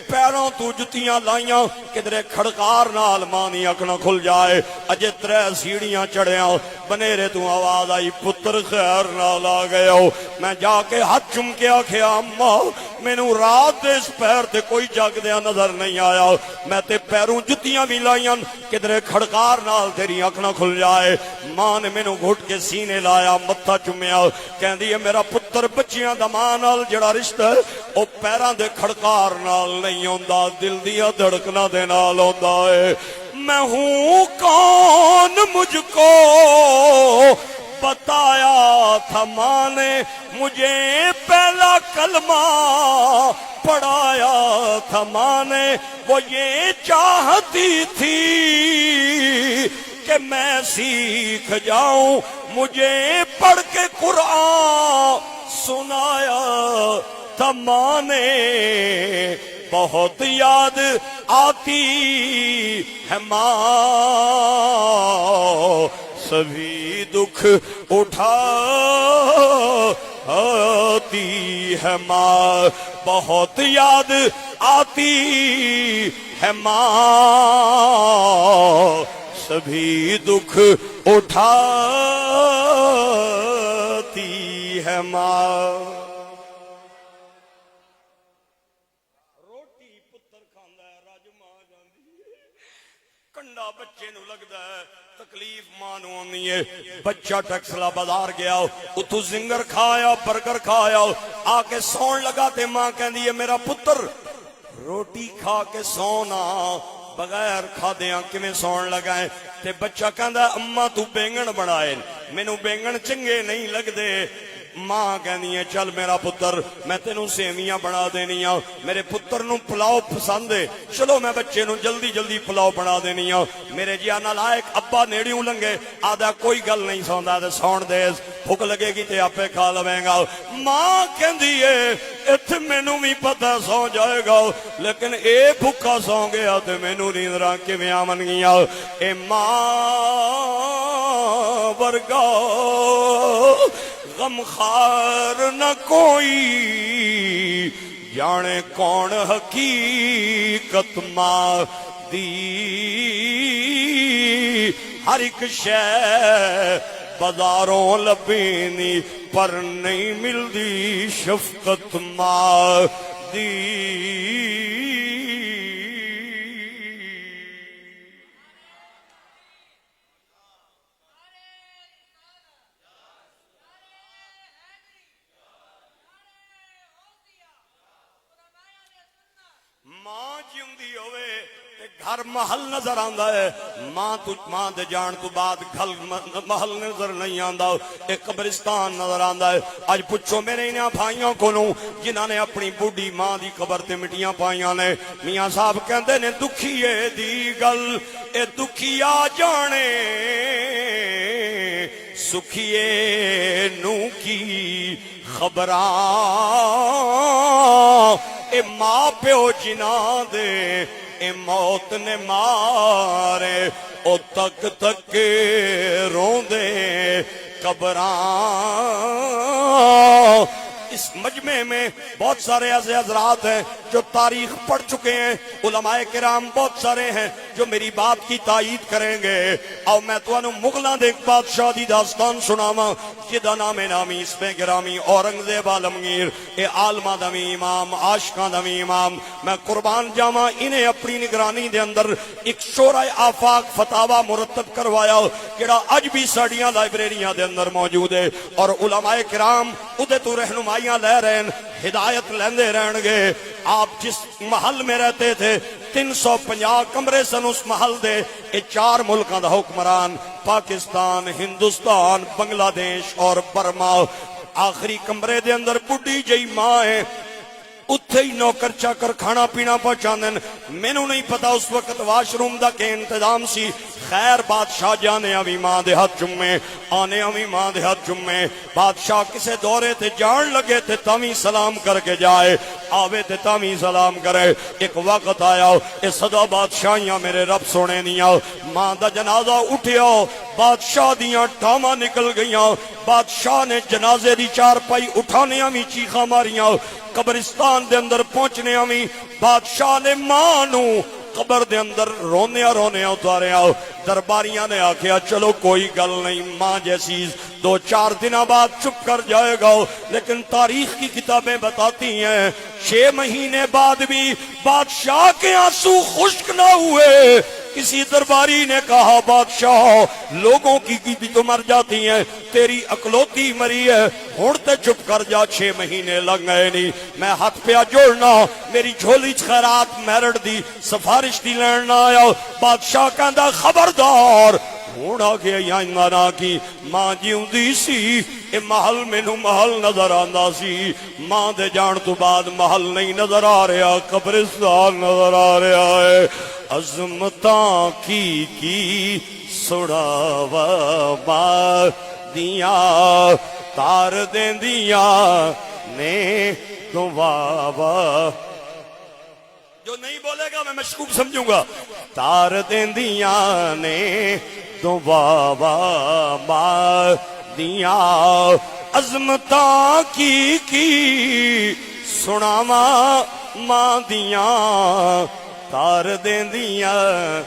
پیروں تو جتیاں لائیاں کدرے کھڑکار نال ماں دی اکھ نہ کھل جائے اجے 3 سیڑھیاں چڑھیاں بنیرے تو آواز آئی پتر خیر نال آ گئے ہو میں جا کے ہاتھ چم کے آکھیا اماں مینوں رات دے اس پیر تے کوئی جگ دیا نظر نہیں آیا میں تے پیروں جتیاں بھی لائیاں کدرے کھڑکار نال تیری اکھ نہ کھل جائے ماں نے مینوں گھٹ کے سینے لایا متھا چومیا کہندی ہے میرا پتر بچیاں دا ماں نال جڑا رشتہ ہے او پیراں دے کھڑکار نال نہیں ہوندا دل دیا دھڑکنا دے نال ہوندا ہے میں ہوں کون مجھ کو بتایا تھا ماں نے مجھے پہلا کلمہ پڑھایا تھا ماں نے وہ یہ چاہتی تھی کہ میں سیکھ جاؤں مجھے پڑھ کے قرآن سنایا تھا ماں نے بہت یاد آتی ہے ماں سبھی دکھ اٹھاتی ہے ماں بہت یاد آتی ہے ماں سبھی دکھ اٹھاتی ہے ماں کنڈا بچے نو لگدا ہے تکلیف ماں نو آنی ہے بچہ ٹیکسلا بازار گیا اتو زنگر کھایا برگر کھایا آ کے سون لگا تے ماں کہندی ہے میرا پتر روٹی کھا کے سونا بغیر کھادیاں کیویں سون لگائے تے بچہ کہندا اماں تو بینگن بنائے مینوں بینگن چنگے نہیں لگدے ماں کہنی ہے چل میرا پتر میں تینوں سیویاں بنا دینیاں میرے پتر نو پلاؤ پسند ہے چلو میں بچے نو جلدی جلدی پلاؤ بنا دینیاں میرے جیا نالائق ابا نیڑیوں لنگے آدھا کوئی گل نہیں سوندا تے سون دیس بھوک لگے گی تے آپے کھا لویں گا ماں کہندی ہے ایتھے مینوں بھی پتہ سو جائے گا لیکن اے بھوکا سو گیا تے مینوں نیندراں کیویں آون گیاں اے ماں ورگا غم خار نہ کوئی جانے کون حقیقت ماں دی ہر ایک شے بازاروں لبینی پر نہیں ملدی شفقت ماں دی گھر محل نظر آندا ہے، ماں دے جان تو بعد گھر محل نظر نہیں آندا، ایک قبرستان نظر آندا ہے۔ اج پوچھو میرے انہاں بھائیوں کولوں جنہاں نے اپنی بوڑھی ماں دی قبر تے مٹیاں پائیاں نے، میاں صاحب کہندے نے دکھیے دی گل اے دکھیا جانے، سکھیے نو کی خبراں، اے ماں پیو جنہاں دے اے موت نے مارے، او تک تک روندے قبراں۔ اس مجمع میں بہت سارے ایسے حضرات ہیں جو تاریخ پڑھ چکے ہیں، علماء کرام بہت سارے ہیں جو میری بات کی تائید کریں گے۔ اور میں تو مغلاں دے ایک بادشاہ دی داستان سناواں جدا نام نامی اس میں گرامی اورنگزیب عالمگیر، اے عالماں دا وی امام، عاشقاں دا وی امام۔ میں قربان جاواں انہیں اپنی نگرانی دے اندر ایک شورائے آفاق فتاوا مرتب کروایا جڑا اج بھی ساڈیاں لائبریریاں دے اندر موجود ہے، اور علماء کرام اودے تو رہنمائیاں لے رہے ہیں، ہدایت لیندے رہن گے۔ آپ جس محل میں رہتے تھے 350 کمرے سن اس محل دے، یہ 4 ملکاں دا حکمران، پاکستان، ہندوستان، بنگلہ دیش اور برما۔ آخری کمرے دے اندر بڈھی جئی ماں ہے، اتھے ہی نوکر چاکر کھانا پینا پہنچاندن۔ مینوں نہیں پتا اس وقت واش روم دا کہ انتظام سی، خیر بادشاہ جانے اوی ماں دے ہاتھ جمے، آنے اوی ماں دے ہاتھ جمے۔ بادشاہ کسے دورے تے جان لگے تے تاویں سلام کر کے جائے، آوے تے تاویں سلام کرے۔ ایک وقت آیا اے صدا بادشاہیاں میرے رب سونے دیاں، ماں دا جنازہ اٹھیا، بادشاہ دیاں ٹھاواں نکل گئیاں، بادشاہ نے جنازے دی چارپائی اٹھانے میں چیخاں ماریاں۔ قبرستان دے اندر پہنچنے میں بادشاہ نے ماں نو قبر دے اندر رونے اتاریا۔ درباریاں نے آکھیا چلو کوئی گل نہیں، ماں جیسی 2-4 دنوں بعد چپ کر جائے گا، لیکن تاریخ کی کتابیں بتاتی ہیں 6 مہینے بعد بھی بادشاہ کے آنسو خشک نہ ہوئے۔ کسی درباری نے کہا بادشاہ لوگوں کی تو مر جاتی ہیں، تیری اکلوتی مری ہے، ہن تے چپ کر جا، 6 مہینے لگ گئے نہیں، میں ہاتھ پیا جوڑنا، میری جھولی خیرات میرٹ دی سفارش دی لین نہ آیا۔ بادشاہ کہندا خبردار، ہن آ گیا یا نہ کی ماں جیوندی سی اے محل مینوں محل نظر آندا سی، ماں دے جان تو بعد محل نہیں نظر آ رہا، قبرستان نظر آ رہا ہے۔ عظمتاں کی سڑاوا ماں دیاں تار دیندیاں نے دعوا، جو نہیں بولے گا میں مشکوک سمجھوں گا۔ تار دیندیاں نے دعوا ماں دیاں، عظمتاں کی سناواں ماں دیاں تار دیندیاں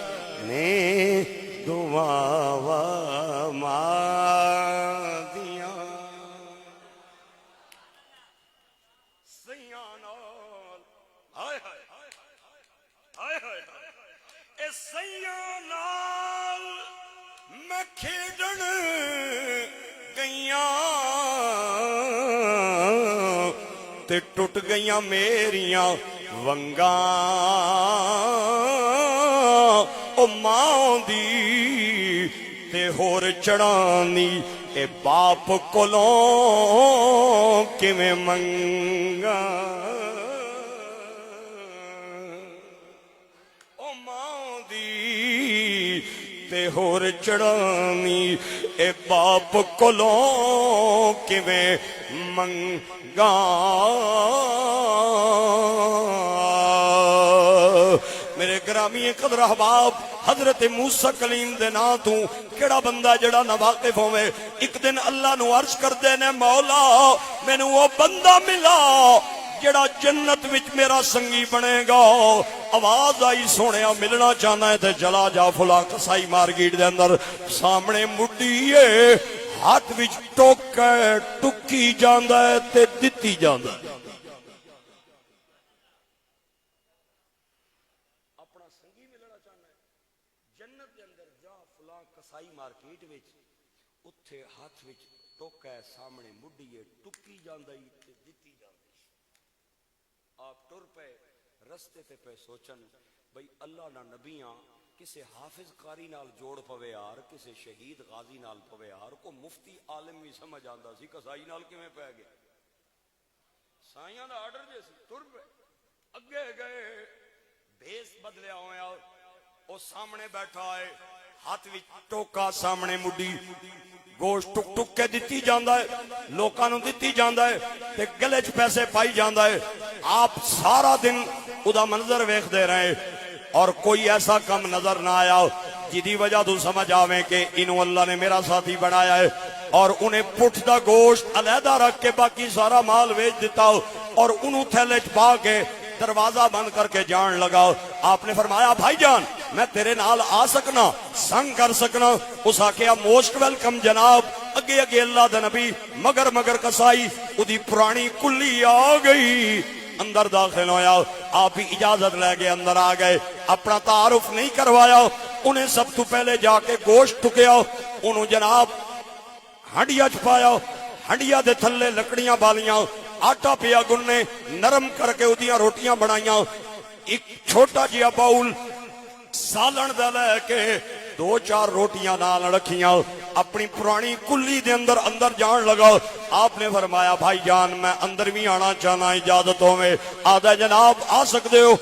نے دعوا ماں دیاں۔ سیاں نال ہائے ہائے ہائے ہائے اے سیاں نال میں کھیڈن گئیاں تے ٹوٹ گئیاں میریاں ونگاں، او ماں دی تے ہور چڑھانی اے باپ کولوں کیویں منگاں، او ماں دی تے ہور چڑھانی اے باپ کولوں کیویں منگاں۔ میرے گرامی قدر احباب، حضرت موسیٰ کلیم دے نا تو کیڑا بندہ جڑا نہ واقف ہوئے، ایک دن اللہ نو عرض کر دے نے مولا مینوں وہ بندہ ملا جڑا جنت وچ میرا سنگی بنے گا۔ آواز آئی سونیا ملنا چاہنا ہے تے چلا جا فلاں کسائی مارکیٹ دے اندر، سامنے مڈی ہے، ہاتھ وچ ٹوک ہے، ٹکی جاندا ہے تے دتی جاندا ہے۔ اپنا سنگی ملنا چاہنا ہے جنت دے اندر جا فلاں کسائی مارکیٹ وچ، اتھے ہاتھ وچ ٹوک ہے، سامنے مڈی ہے، ٹکی جاندا ہے تے دتی جاندا ہے۔ آپ ٹر پے رستے تے پہ سوچن بھئی اللہ نہ نبیاں کسے حافظ قاری نال جوڑ پوے یار، کسے شہید غازی نال پوے یار، کو مفتی عالم بھی سمجھ آندا سی کسائی نال کیویں پے گئے؟ سائیاں دا آرڈر جیسی تر پے اگے گئے، بھیس بدلیا ہویا، او سامنے بیٹھا ہے، ہاتھ وچ ٹوکا، سامنے مڈی، گوشت ٹک ٹک کے دتی جاندا ہے، لوکاں نوں دتی جاندا ہے تے گلے چ پیسے پائی جاندا ہے۔ آپ سارا دن ادا منظر ویکھ دے رہے اور کوئی ایسا کم نظر نہ آیا جدی وجہ تو سمجھ آویں کہ انہوں اللہ نے میرا ساتھی بنایا ہے، اور انہیں پٹھ دا گوشت علیحدہ رکھ کے باقی سارا مال ویچ دیتا اور انہوں تھیلے چ پا کے دروازہ بند کر کے جان لگا۔ آپ نے فرمایا بھائی جان میں تیرے نال آ سکنا، سنگ کر سکنا؟ اس آکھیا موسٹ ویلکم جناب۔ اگے اگے اللہ دا نبی مگر کسائی ادھی پرانی کلی آ گئی، اندر داخل ہویا، آپ بھی اجازت لے گئے اندر آ گئے، اپنا تعارف نہیں کروایا، انہیں سب تو پہلے جا کے گوشت ٹکیا، انہوں جناب ہنڈیا چھپایا، ہنڈیا دے تھلے لکڑیاں بالیاں، آٹا پیا گننے نرم کر کے ادیاں روٹیاں بنائیاں، ایک چھوٹا جیا باؤل سالن دا لے کے 2-4 روٹیاں نال رکھیاں، اپنی پرانی کلی دے اندر جان لگا۔ آپ نے فرمایا بھائی جان میں اندر بھی آنا چاہنا، اجازت ہوئے؟ آدھا جناب آ سکتے ہو۔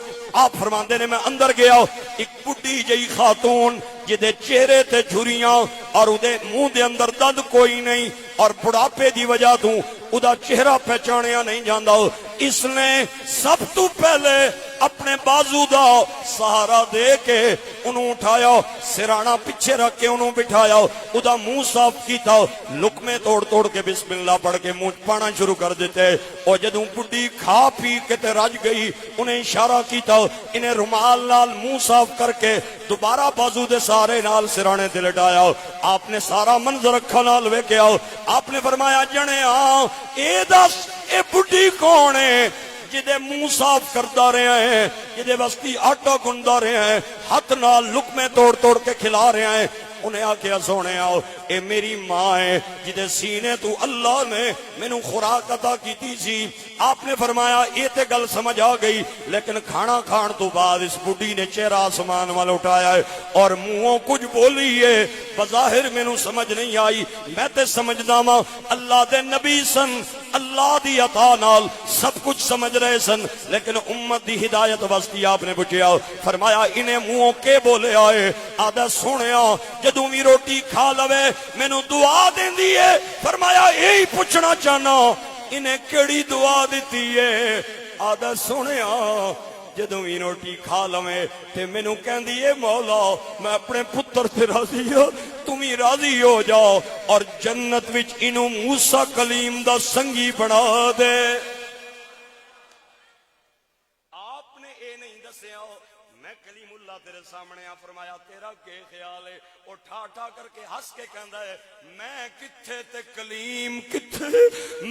آپ فرماندے نے میں اندر گیا، ایک بڈھی جئی خاتون جدے چہرے تے جھریاں اور ادے منہ دے اندر دند کوئی نہیں، اور بڑھاپے دی وجہ تو ادا چہرہ پہچانیا نہیں جاندا، اس نے سب تو پہلے اپنے بازو دا سہارا دے کے انہوں اٹھایا، سرانہ پیچھے رکھ کے انہوں بٹھایا، ادا منہ صاف کیتا، لقمے توڑ کے بسم اللہ پڑھ کے منہ پانا شروع کر دیتے، اور جدوں بڈھی کھا پی کے تے رج گئی انہیں اشارہ کیتا، انہیں رومال نال منہ صاف کر کے دوبارہ بازو دے سارے نال سرانے تے لٹایا۔ آپ نے سارا منظر اکھاں نال ویکھیا، آپ نے فرمایا جنے اے دس اے بڈھی کون ہے جدے منہ صاف کرتا رہے ہیں، جدے وستی آٹا گندا رہے ہیں، ہاتھ نال لقمے توڑ کے کھلا رہے ہیں؟ انہیں آکھیا سونے آؤ اے میری ماں ہے جدے سینے تو اللہ نے مینوں خوراک عطا کیتی سی۔ آپ نے فرمایا یہ تے گل سمجھ آ گئی، لیکن کھانا کھان تو بعد اس بڈھی نے چہرہ آسمان والا اٹھایا ہے اور منہوں کچھ بولی ہے، بظاہر مینوں سمجھ نہیں آئی، میں تے سمجھدا واں اللہ دے نبی سن، اللہ دی عطا نال سب کچھ سمجھ رہے سن، لیکن امت دی ہدایت واسطے آپ نے پوچھیا، فرمایا انہیں منہوں کے بولے آئے؟ آدھا سنیا جدوں بھی روٹی کھا لوے مینوں دعا دیندی ہے، فرمایا یہی پوچھنا چاہنا انہیں کیڑی دعا دیتی ہے؟ آدھا سنیا جدوں بھی روٹی کھا لوے تے مینوں کہندی ہے مولا میں اپنے پتر تے راضی ہوں، تم ہی راضی ہو جاؤ اور جنت وچ انہوں موسیٰ کلیم دا سنگی بنا دے۔ آپ نے اے نہیں دسیا میں کلیم اللہ تیرے سامنے آ، فرمایا تیرا کے خیال ہے؟ اور ٹھا کر کے ہس کے کہندا ہے میں کتھے تے کلیم کتھے،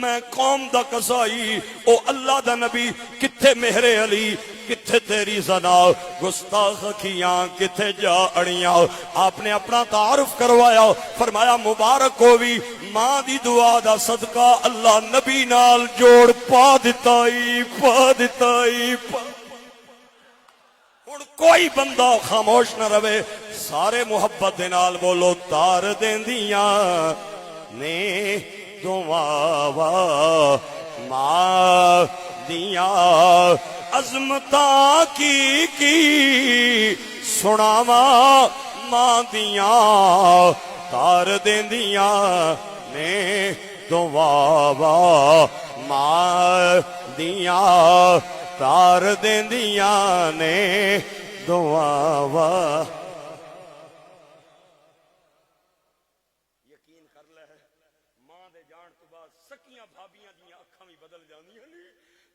میں قوم دا قصائی او اللہ دا نبی کتھے مہر علی، کتھے تیری ثنا، گستاخ اکھیاں کتھے جا اڑیاں۔ آپ نے اپنا تعارف کروایا، فرمایا مبارک ہووی ماں دی دعا دا صدقہ اللہ نبی نال جوڑ پا دتائی کوئی بندہ خاموش نہ رہے، سارے محبت دے نال بولو تار دیندیاں نے دعا ماں دیاں عظمتاں کی سناواں ماں دیاں تار دیندیاں نے دعا ماں دیاں تار دیندیاں نے دعا۔ یقین کر لے ماں دے جان تو بعد سکیاں بھابیاں دیاں اکھاں بھی بدل جاندیاں نے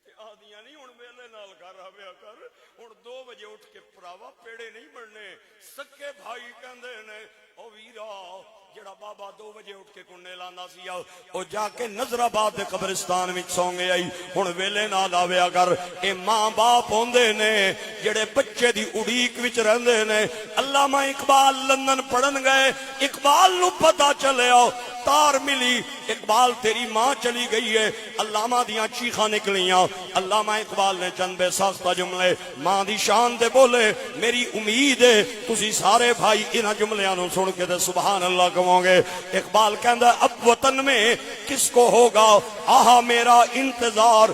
تے آدیاں نہیں ہن ویلے نال گھر آویا کر، ہن 2 بجے اٹھ کے پراوا پیڑے نہیں بننے۔ سکے بھائی کہندے نے او ویرا جڑا بابا 2 بجے اٹھ کے کنڈے لاندا سی او جا کے نظر آباد دے قبرستان وچ سو گیا، ہن ویلے نال آویا کر۔ اے ماں باپ ہوندے نے جڑے بچے دی اڑیک وچ رہندے نے۔ علامہ اقبال لندن پڑھن گئے، اقبال نو پتہ چلیا تار ملی اقبال تیری ماں چلی گئی ہے، علامہ دیاں چیخاں نکلیاں۔ علامہ اقبال نے چند بے ساختہ جملے ماں دی شان دے بولے۔ میری امید ہے تسی سارے بھائی انہاں جملیاں نو سن کے تے سبحان اللہ کہو گے۔ اقبال کہندا اب وطن میں کس کو ہوگا آہا میرا انتظار،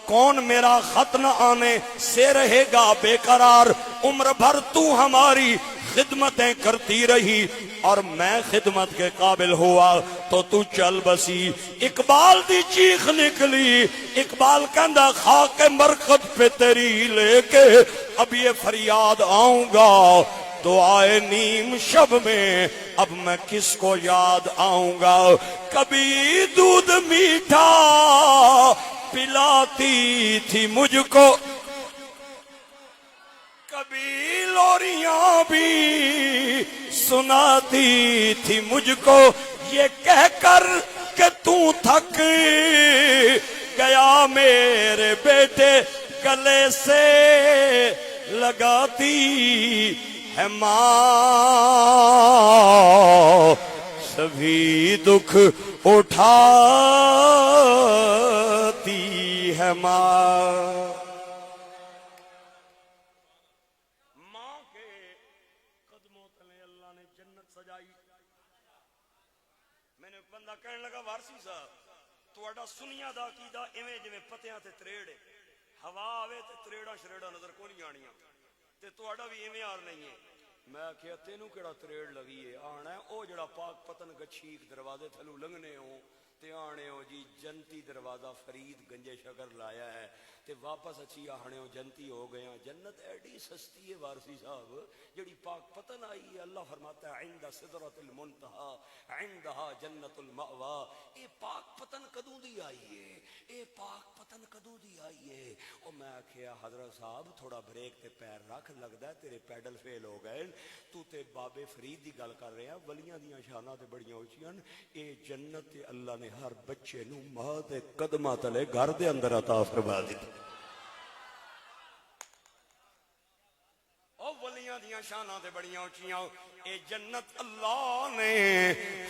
کون میرا خط نہ آنے سے رہے گا بے قرار، عمر بھر تو ہماری خدمتیں کرتی رہی اور میں خدمت کے قابل ہوا تو تو چل بسی۔ اقبال دی چیخ نکلی، اقبال کہندا خاک مرقد پہ تیری لے کے اب یہ فریاد آؤں گا، دعائے نیم شب میں اب میں کس کو یاد آؤں گا۔ کبھی دودھ میٹھا پلاتی تھی مجھ کو، کبھی لوریاں بھی سناتی تھی مجھ کو، یہ کہہ کر کہ تو تھک گیا میرے بیٹے گلے سے لگاتی ہے ماں، سبھی دکھ اٹھاتی ہے ماں۔ ماں کے قدموں تلے اللہ نے جنت سجائی۔ میں نے ایک بندہ کہنے لگا وارسی صاحب تہاڈا سنیا دا عقیدہ ایویں جویں پتیاں تے تریڑ ہے، ہوا آوے تے تریڑا شریڑا نظر کو نہیں آنیاں، تے تہاڈا بھی ایویں یار نہیں ہے۔ میں کہیا تینوں کیڑا تریڑ لگی ہے؟ آنا ہے او جڑا پاک پتن گچھیک دروازے تھلو لنگنے ہو تے آنے ہو جی جنتی دروازہ فرید گنجے شکر لایا ہے تے واپس اچھی آنے ہو جنتی ہو گیا۔ جنت ایڈی سستی ہے وارسی صاحب جڑی پاک پتن آئی ہے۔ اللہ فرماتا ہے عند سدرۃ المنتہا عندہا جنت المأوا۔ اے پاک پتن کدوں دی آئی ہے؟ اے پاک پتن کدوں دی آئی ہے؟ او میں کہیا حضرت صاحب تھوڑا بریک تے پیر رکھ، لگدا ہے تیرے پیڈل فیل ہو گئے، تو تے بابے فرید دی گل کر رہے ہیں، ولیاں دیاں شاناں تے بڑیاں اونچیاں۔ اے جنت تے اللہ نے ہر بچے نو ماں دے قدماں تلے گھر دے اندر عطا فرما دتی۔ او ولیاں دیاں شاناں تے بڑیاں اونچیاں، اے جنت اللہ نے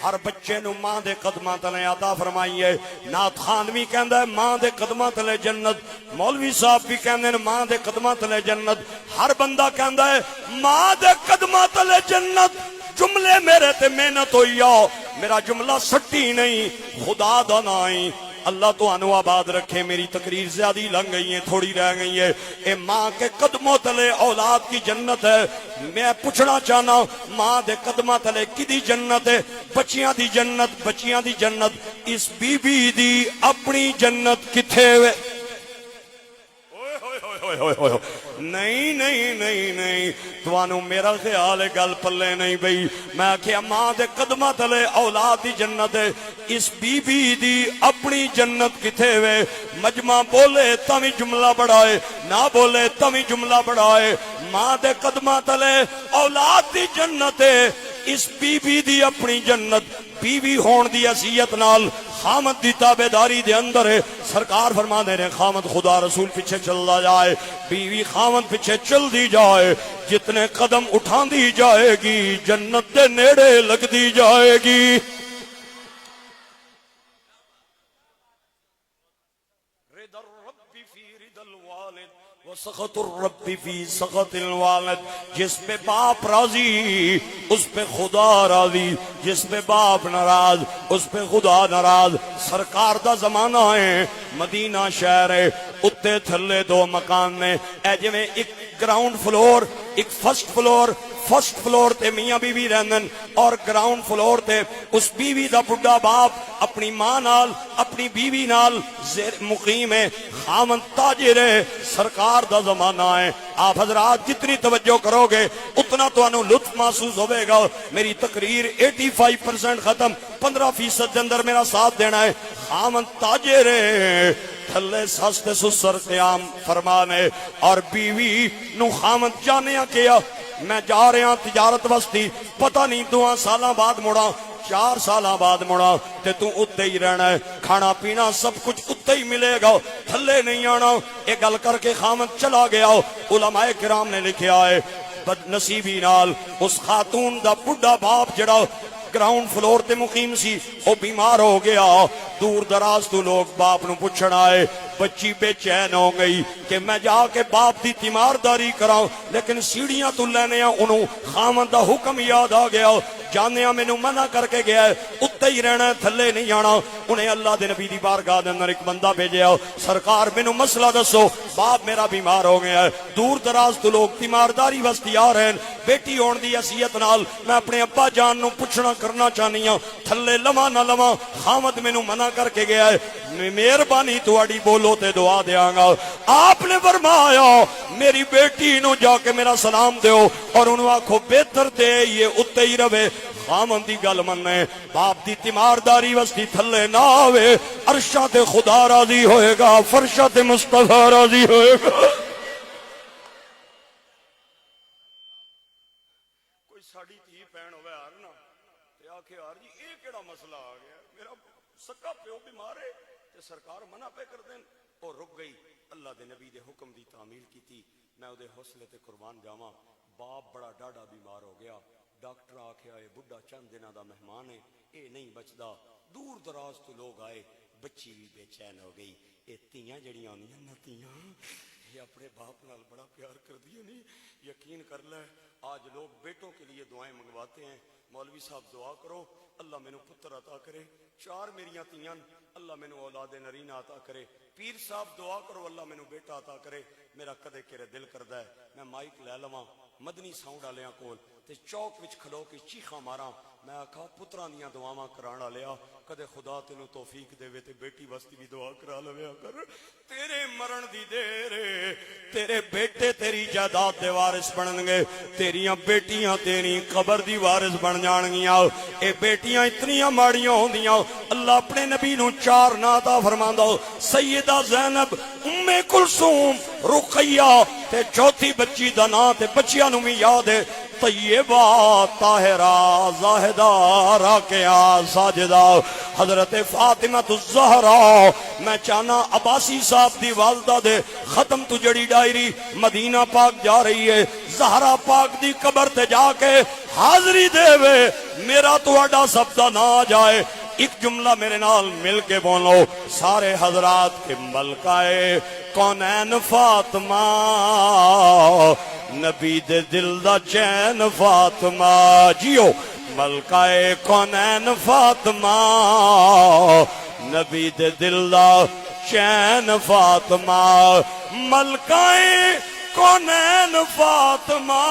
ہر بچے نو ماں دے قدماں تلے عطا فرمائی ہے۔ نعت خان بھی کہندا ہے ماں دے قدماں تلے جنت، مولوی صاحب بھی کہندے نے ماں دے قدماں تلے جنت، ہر بندہ کہندا ہے ماں دے قدماں تلے جنت۔ جملے میرے تے محنت ہوئی آؤ، میرا جملہ سٹی نہیں، خدا دا نائی۔ اللہ تو انو آباد رکھے۔ میری تقریر زیادہ لنگ گئی ہے، تھوڑی رہ گئی ہے۔ اے ماں کے قدموں تلے اولاد کی جنت ہے۔ میں پوچھنا چاہنا ماں دے قدموں تلے کدی جنت ہے؟ بچیاں دی جنت، بچیاں دی جنت۔ اس بی بی دی اپنی جنت کتھے ہوئے؟ نہیں نہیں نہیں نہیں، توانو میرا خیال ہے گل پلے نہیں بئی۔ میں کہیا ماں دے قدمہ تلے اولاد دی جنت ہے، اس بی بی دی اپنی جنت کتھے وے؟ مجمع بولے تاوی جملہ بڑھائے، نہ بولے تاوی جملہ بڑھائے۔ ماں دے قدمہ تلے اولاد دی جنت ہے، اس بی بی دی اپنی جنت۔ بیوی ہون دی حیثیت نال خامد دی تابعداری دے اندر ہے۔ سرکار فرما دے رہے خامد خدا رسول پیچھے چلتا جائے، بیوی خامد پیچھے چل دی جائے، جتنے قدم اٹھان دی جائے گی جنت دے نیڑے لگ دی جائے گی۔ رضا الرب فی رضا الوالد وسخط الرب فی سخط الوالد۔ جس پہ باپ راضی اس پہ خدا راضی، جس پہ باپ ناراض اس پہ خدا ناراض۔ سرکار دا زمانہ ہے، مدینہ شہر ہے، اتے تھلے دو مکان نے، اے جویں ایک گراؤنڈ فلور ایک فرسٹ فلور تے میاں بیوی رہندن اور گراؤنڈ فلور تے اس بیوی دا بڑھا باپ اپنی ماں نال اپنی بیوی نال مقیم ہے، خامن تاجر ہے۔ سرکار دا زمانہ ہے، آپ حضرات جتنی توجہ کرو گے اتنا تو انہوں لطف محسوس ہوئے گا۔ میری تقریر 85% ختم، 15% دے اندر میرا ساتھ دینا ہے۔ خامن تاجر ہے، تھلے سستے سسر قیام فرمانے، اور بیوی نو خامن جانیا کیا میں جا رہا تجارت وستی، پتہ نہیں 2 سالاں بعد مڑا 4 سالاں بعد مڑا تے تو اتے ہی رہنا ہے، کھانا پینا سب کچھ اتے ہی ملے گا، تھلے نہیں آنا۔ ایک گل کر کے خامن چلا گیا۔ علماء کرام نے لکھیا ہے بد نصیبی نال اس خاتون دا بڑھا باپ جڑا گراؤنڈ فلور تے مقیم سی، وہ بیمار ہو گیا، دور دراز تو لوگ باپ نو پوچھن آئے، بچی بے چین ہو گئی کہ میں جا کے باپ دی تیمارداری کراؤں، لیکن سیڑھیاں تو لینے انہوں خامن دا حکم یاد آ گیا، جانے مینوں منع کر کے گیا ہے، اتے ہی رہنا تھلے نہیں جانا۔ انہیں اللہ دے نبی دی بارگاہ دے اندر ایک بندہ بھیجیا، سرکار مینوں مسئلہ دسو، باپ میرا بیمار ہو گیا ہے، دور دراز تو لوگ تیمارداری واسطے آ رہے ہیں، بیٹی ہون دی حیثیت نال میں اپنے ابا جان نو پوچھنا کرنا چاہنی ہوں، تھلے لواں نہ لواں، خامد مینوں منع کر کے گیا ہے، مہربانی تہاڈی بولو تے دعا دیاں گا۔ آپ نے فرمایا میری بیٹی نو جا کے میرا سلام دیو اور انہوں آکھو بہتر تے یہ اتے ہی رہے، خامن دی گل مننے، باپ دی تیمارداری وستی تھلے نہ آوے، عرشاں تے خدا راضی ہوئے گا، فرشاں تے مصطفیٰ راضی ہوئے گا۔ کوئی ساڑی تھی پہن ہوئے آر نا تے آکھے آر جی اے کیڑا مسئلہ آ گیا، میرا سکا پیو بیمار ہے تے سرکار منع پہ کر دیں، اور رک گئی۔ اللہ دے نبی دے حکم دی تعمیل کی تھی، میں دے حوصلے تے قربان جاواں۔ باپ بڑا ڈاڈا بیمار ہو گیا، ڈاکٹر آکھیا اے بڈھا چند دنوں دا مہمان ہے، اے نہیں بچدا، دور دراز تو لوگ آئے، بچی بھی بے چین ہو گئی۔ اے تیاں جڑیاں ہوندیاں نا تیاں، یہ اپنے باپ نال بڑا پیار کر دیا نہیں، یقین کر لے آج لوگ بیٹوں کے لیے دعائیں منگواتے ہیں، مولوی صاحب دعا کرو اللہ مینوں پتر عطا کرے، 4 میریاں تیاں اللہ مینوں اولاد نرینہ عطا کرے، پیر صاحب دعا کرو اللہ مینوں بیٹا عطا کرے۔ میرا کدے کرے دل کردا ہے میں مائک لے لواں مدنی ساؤنڈ والیاں کول تے چوک وچ کھلو کے چیخاں ماراں، میں آکھا پتراں دیاں دعاواں کران والیا کدے خدا تینوں توفیق دے تے بیٹی واسطے بھی دعا کرا لویا کر، تیرے مرن دی دیر تیرے بیٹے تیری جائیداد دے وارث بنن گے، تیریاں بیٹیاں تیری قبر دی وارث بن جان گیاں۔ اے بیٹیاں اتنیاں ماڑیاں ہوندیاں، اللہ اپنے نبی نو 4 نا عطا فرماندا، سیدہ زینب، ام کلثوم، رقیہ تے چوتھی بچی دا نا تے بچیاں نو بھی یاد ہے، طیبہ، طاہرہ، زاہدہ، راکعہ، ساجدہ، حضرت فاطمہ الزہرا۔ میں چاہنا عباسی صاحب دی والدہ دے ختم تو جڑی ڈائری مدینہ پاک جا رہی ہے، زہرا پاک دی قبر تے جا کے حاضری دے وے، میرا تو اڈا سب دا نہ جائے، ایک جملہ میرے نال مل کے بولو سارے حضرات کے ملکائے کونین فاطمہ، نبی دے دل دا چین فاطمہ، جیو ملکائے کونین فاطمہ، نبی دے دل دا چین فاطمہ، ملکائے کونین فاطمہ،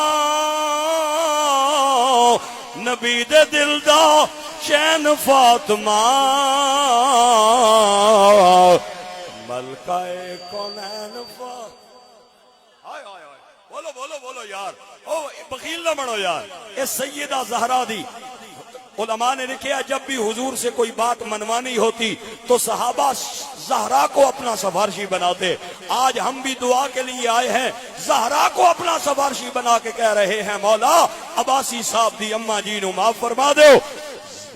نبی دے دل دا چین فاطمہ، ملکائے کونین فاطمہ۔ بولو بولو بولو یار، بخیل نہ بنو یار۔ اے سیدہ زہرا دی علماء نے لکھا جب بھی حضور سے کوئی بات منوانی ہوتی تو صحابہ زہرا کو اپنا سفارشی بناتے۔ آج ہم بھی دعا کے لیے آئے ہیں، زہرا کو اپنا سفارشی بنا کے کہہ رہے ہیں مولا عباسی صاحب دی اماں جی نو معاف فرما دو،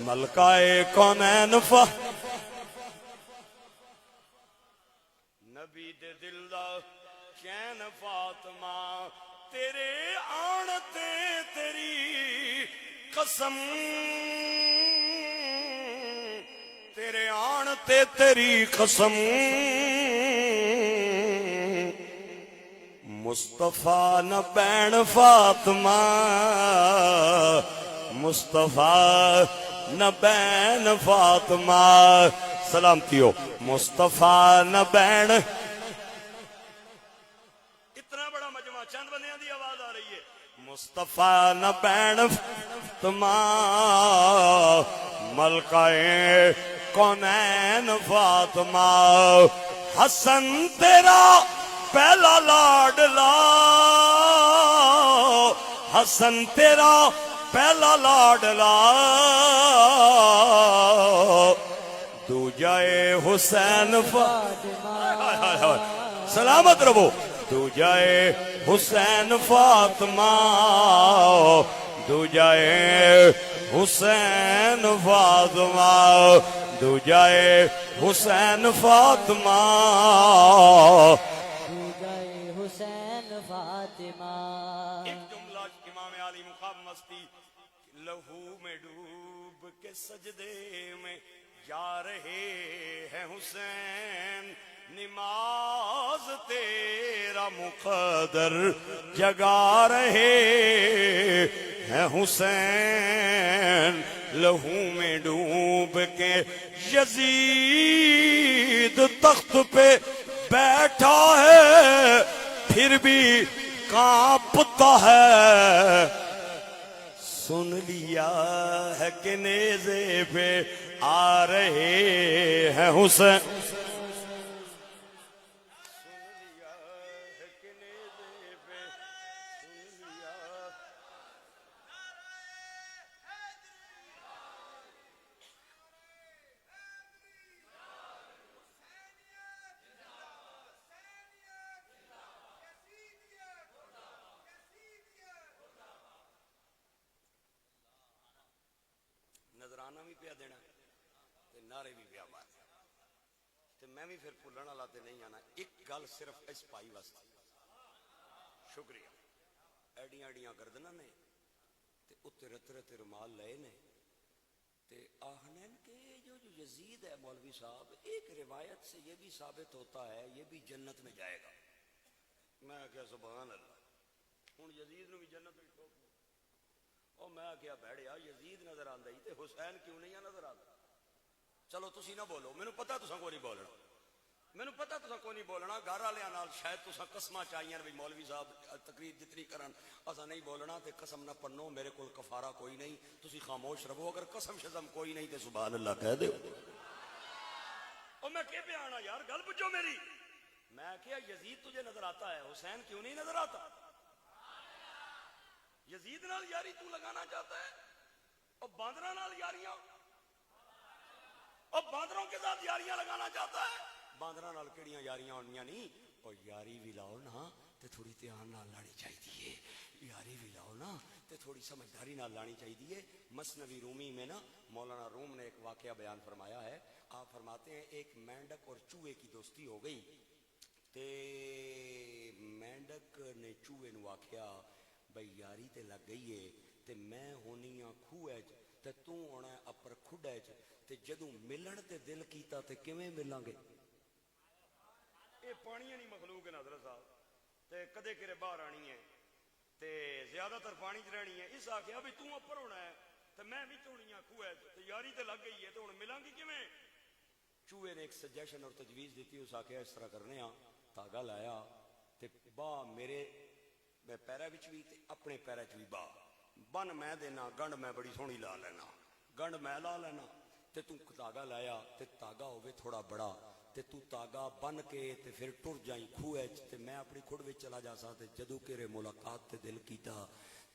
ملکائے کونین نبی دے دل دا چین فاطمہ، تیرے آن تے تیری قسم، تیرے آن تے تیری قسم، مصطفیٰ نہ بین فاطمہ، مصطفیٰ نہ بین فاطمہ، سلامتی ہو مصطفیٰ نہ بین۔ اتنا بڑا مجمع چند بندیاں دی آواز آ رہی ہے، مصطفیٰ نہ بین فاطمہ، ملکائے کونین فاطمہ، حسن تیرا پہلا لاڈلا، حسن تیرا پہلا لاڈلا، دوجائے حسین فاطمہ، سلامت رہو، دوجائے حسین فاطمہ، دوجائے حسین فاطمہ، دوجائے حسین فاطمہ، دوجائے حسین فاطمہ۔ ایک جملہ امام علی مقام مستی، لہو میں ڈوب کے سجدے میں جا رہے ہیں حسین، نماز تیرا مقدر جگا رہے ہیں حسین، لہو میں ڈوب کے یزید تخت پہ بیٹھا ہے، پھر بھی کانپتا ہے، سن لیا ہے کہ نیزے پہ آ رہے ہیں حسین، نظرانہ بھی پیا دینا تے نعرے بھی پیا مارنا تے میں بھی پھر بھولن والا تے نہیں آنا۔ ایک گل صرف اس پائی واسطے، شکریہ، ایڈیاں ایڈیاں گردناں نے تے اتنے رتے رتے رومال لے نے تے آہنے کہ جو یزید ہے مولوی صاحب، ایک روایت سے یہ بھی ثابت ہوتا ہے یہ بھی جنت میں جائے گا۔ میں کہا سبحان اللہ، ہوں یزید نو بھی جنت میں ٹھوک اور میں کیا بیڑیا یزید نظر آندا ہی تے حسین کیوں نہیں نظر آندا؟ چلو تسی نہ بولو، مینوں پتہ تساں کوئی نہیں بولنا، مینوں پتہ تساں کوئی نہیں بولنا، گھر والیاں نال شاید تساں قسماں چاہیاں بھی مولوی صاحب تقریر جتنی کرن اساں نہیں بولنا تے قسم نہ پڑھنو، میرے کول کفارہ کوئی نہیں، تسی خاموش رہو، اگر قسم شزم کوئی نہیں تے سبحان اللہ کہہ دیو۔ او میں کہ پہ آنا یار، گل پوچھو میری، میں کیا یزید تجھے نظر آتا ہے، حسین کیوں نہیں نظر آتا؟ یزید نال یاری تو لگانا چاہتا ہے اور باندروں نال یاریاں، اور باندروں کے ساتھ یاریاں لگانا چاہتا ہے، باندروں نال کیڑیاں یاریاں ہونیاں نہیں، اور یاری بھی لاؤ نا تے تھوڑی دھیان نال لانی چاہیے، یاری بھی لاؤ نا تے تھوڑی سمجھداری نال لانی چاہیے۔ مثنوی رومی میں نا مولانا روم نے ایک واقعہ بیان فرمایا ہے، آپ فرماتے ہیں ایک مینڈک اور چوہے کی دوستی ہو گئی تے مینڈک نے چوہے نو آکھیا بھئی یاری تے لگ گئی ہے تے میں ہونی ہاں کھوہ تے تو ہونا ہے اپر کھڈے تے جدوں ملن تے دل کیتا تے کیویں ملیں گے؟ اے پانی نہیں مخلوق ہے حضرت صاحب تے کدے کرے باہر آنی ہے تے زیادہ تر پانی چ رہنی ہے، اس آکھیا بھی تو اپر ہونا ہے تے میں بھی ہونی ہاں کھوہ تے یاری تے لگ گئی ہے تے ہن ملیں گی کیویں؟ چوہے نے ایک سجیشن اور تجویز دیتی، اس آکھیا اس طرح کرنے ہاں، دھاگا لایا تے باہ میرے میں پیرے وچ بھی تے اپنے پیرے چ بھی باہ بن میں دینا، گنڈ میں بڑی سونی لا لینا، گنڈ میں لا لینا تے تو دھاگا لایا تے دھاگا ہوے تھوڑا بڑا تے تو دھاگا بن کے تے پھر ٹر جائیں کھوہ تے میں اپنی کھڑ وچ چلا جا سا تے جدوں کرے ملاقات تے دل کیتا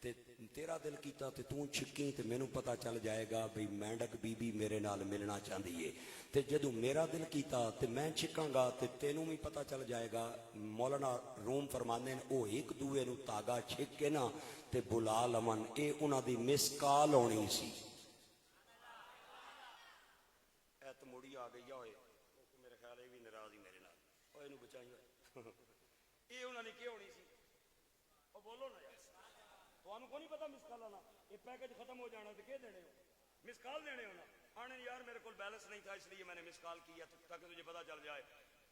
تے تیرا دل کیتا تے تو چھکی تے مینوں پتہ چل جائے گا بھئی مینڈک بی بی میرے نال ملنا چاہندی ہے تے جدوں میرا دل کیتا تے میں چھکاں گا تے تینوں بھی پتہ چل جائے گا۔ مولانا روم فرماندے ہیں او ایک دوے نو تاگا چھک کے نا تے بلا لمن، اے انہاں دی مس کال ہونی سی۔ اے تے مڑی آ گئی ہوئے میرے خیال اے بھی ناراض ہی میرے نال، او اینو بچائی ہوئے اے انہاں نے کی ہونی سی؟ او بولو نا یار، تانوں کو نہیں پتہ مس کال آنا، یہ پیکج ختم ہو جانا تو کیا دینے ہو؟ مس کال دینے ہونا، آنے یار میرے کو بیلنس نہیں تھا اس لیے میں نے مس کال کیا تاکہ تجھے پتہ چل جائے۔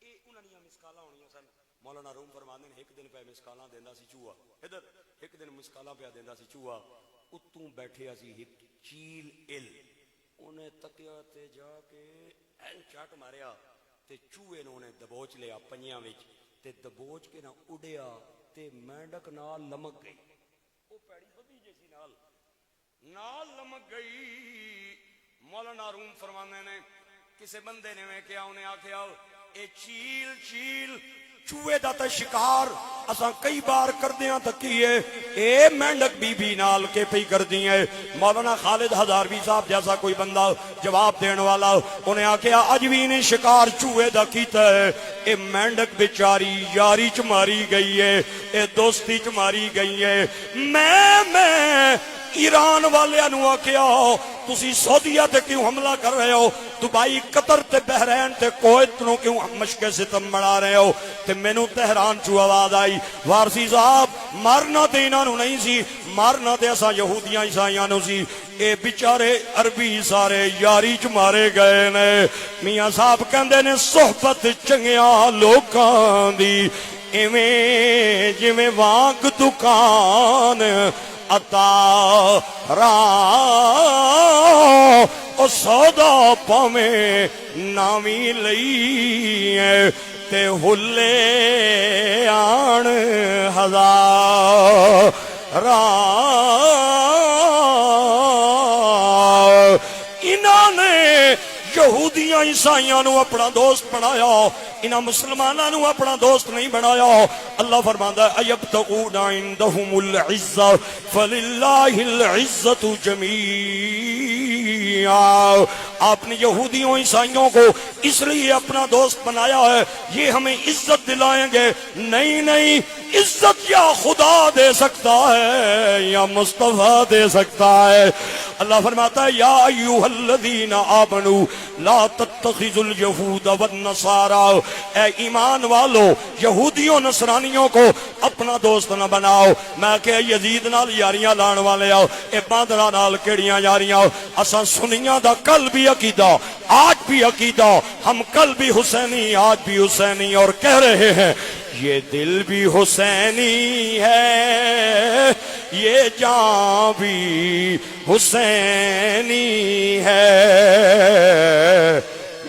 یہ انہاں نے مس کالاں ہونیاں سن۔ مولانا روم فرماندے ہیں ایک دن پہ مس کالاں دیندا سی چوہا، ادھر ایک دن مس کالاں پہ دیندا سی چوہا، اتوں بیٹھیا سی ایک چیل ال، انہیں تکیا تے جا کے این چٹ ماریا تے چوہے نو نے دبوچ لیا پنجیاں وچ تے دبوچ کے نہ اڈیا تے مینڈک نال لمک گئی، او پیڑی بدی جیسی نال لمک گئی۔ مولانا روم فرمانے نے کسے بندے نے میں کیا انہیں آکھیا اے چیل چیل چوہے دا تے شکار اساں کئی بار کردیاں تکیے، اے مینڈک بی بی نال کے پئی کردیاں۔ مولانا خالد ہزاروی صاحب جیسا کوئی بندہ جواب دین والا انہیں آکھیا اج بھی نہیں شکار چوہے دا کیتا ہے، اے مینڈک بیچاری یاری چ ماری گئی ہے، اے دوستی چ ماری گئی ہے، میں ایران والے نو آکھیا تسی سعودیہ تے کیوں حملہ کر رہے ہو، دبئی قطر تے بحرین تے کویت نو کیوں مشق ستم بنا رہے ہو؟ تے مینوں تہران چوں آواز آئی وارسی صاحب مارنا تے انہاں نو نہیں سی، مارنا تے اساں یہودیاں عیسائیاں نو سی، اے بیچارے عربی سارے یاری چ مارے گئے نے۔ میاں صاحب کہندے نے صحبت چنگیاں لوکاں دی ایویں جویں وانگ دکان عطا را او سودا پاویں ناویں لئی تے ہلے آن ہزار انہاں نے یہودیاں عیسائیاں نو اپنا دوست بنایا، انہاں مسلماناں نو اپنا دوست نہیں بنایا۔ اللہ فرماندا ہے ایبتغون عندهم العزہ فللہ العزۃ جمیعا۔ آپ نے یہودیوں عیسائیوں کو اس لیے اپنا دوست بنایا ہے یہ ہمیں عزت دلائیں گے، نہیں نہیں، عزت یا خدا دے سکتا ہے یا مصطفیٰ دے سکتا ہے۔ اللہ فرماتا ہے یا ایھا الذین آمنوا لا تتخذوا الیہود والنصارى، اے ایمان والو یہودیوں نصرانیوں کو اپنا دوست نہ بناؤ۔ میں کہ یزید نال یاریاں لان والے آؤ، اے باندرا نال کیڑیاں یاریاں؟ اساں سنیاں دا کل بھی عقیدہ آج بھی عقیدہ، ہم کل بھی حسینی آج بھی حسینی، اور کہہ رہے ہیں یہ دل بھی حسینی ہے یہ جان بھی حسینی ہے،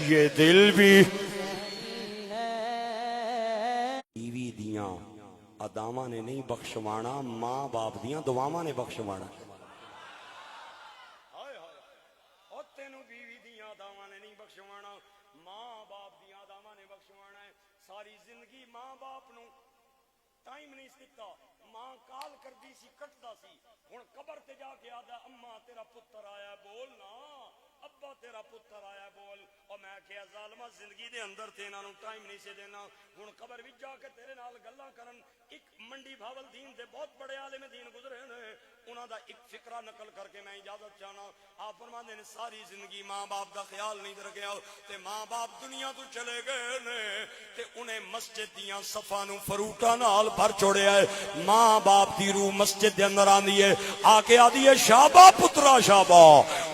یہ دل بھی۔ بیوی دیاں اداواں نے نہیں بخشوانا، ماں باپ دیاں دعاواں نے بخشوانا۔ تینوں بیوی دیاں اداواں نے نہیں بخشوانا، ماں باپ دیاں اداواں نے بخشوانا ہے۔ ساری زندگی ماں باپ نو ٹائم نہیں دیتا، ماں کال کردی سی کٹدا سی، ہن قبر تے جا کے آدا اماں تیرا پتر آیا بول نا، ابا تیرا پتر آیا بول۔ اور میں کہیا ظالما زندگی دے اندر تے انہاں نو ٹائم نہیں سے دینا، ہن قبر وچ جا کے تیرے نال گلاں کرن۔ ایک منڈی بھاول دین دے بہت بڑے عالم دین گزرے نے، انہاں دا ایک فقرہ نقل کر کے میں اجازت چاہنا۔ آپ فرماندے نے ساری زندگی ماں باپ دا خیال نہیں رکھیا تے ماں باپ دنیا تو چلے گئے نے تے انہیں مسجد دیاں صفاں نو فروٹاں نال بھر چھوڑیا ہے۔ ماں باپ دی روح مسجد دے اندر آندی ہے، آ کے آدھی ہے شابا پترا شابا،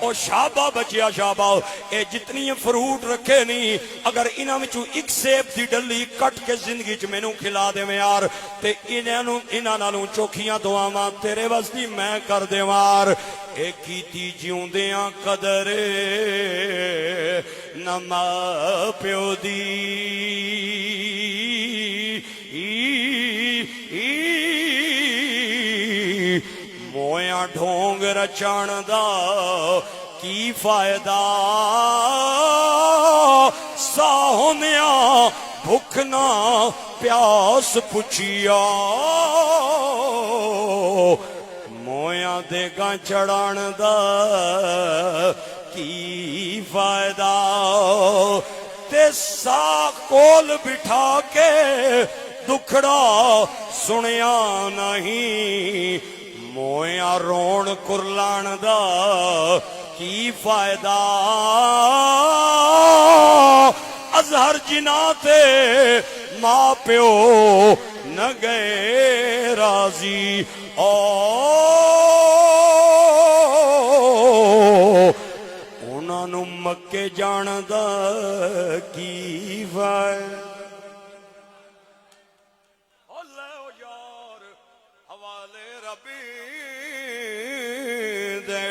او شابا بچیا شابا، اے جتنی فروٹ رکھے نہیں اگر انہاں وچوں ایک سیب دی ڈلی کٹ کے زندگی چ مینوں کھلا دے یار تے انہاں نالوں چوکھیاں دعاواں تیرے واسطے میں کر دیوار۔ اے کیتی جیوندیاں قدر نہ ماں پیو دی، مویاں ڈھونگ رچان دا کی فائدہ، ساہنیاں بھوک نہ پیاس پچھیا، مویاں دے گاں چڑھان دا کی فائدہ، تے سا کول بٹھا کے دکھڑا سنیا نہیں، مویاں رون کرلان دا کی فائدہ، اظہر جنا تے ماں پیو نہ گئے راضی، انہاں نو مکے جان دا کی فائدہ۔ اللہ یار حوالے ربی دے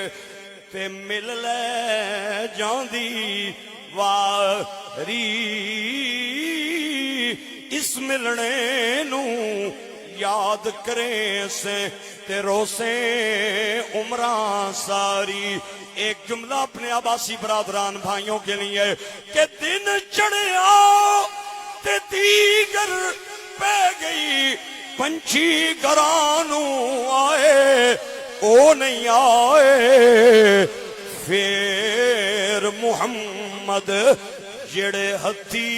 تے مل لے جاندی واری، اس ملنے نو یاد کریں سے تے روسیں عمران ساری۔ ایک جملہ اپنے عباسی برادران بھائیوں کے لیے کہ دن چڑھیا تے دیگر پہ گئی، پنچھی گرانو آئے او نہیں آئے، پھر محمد جڑے ہتھی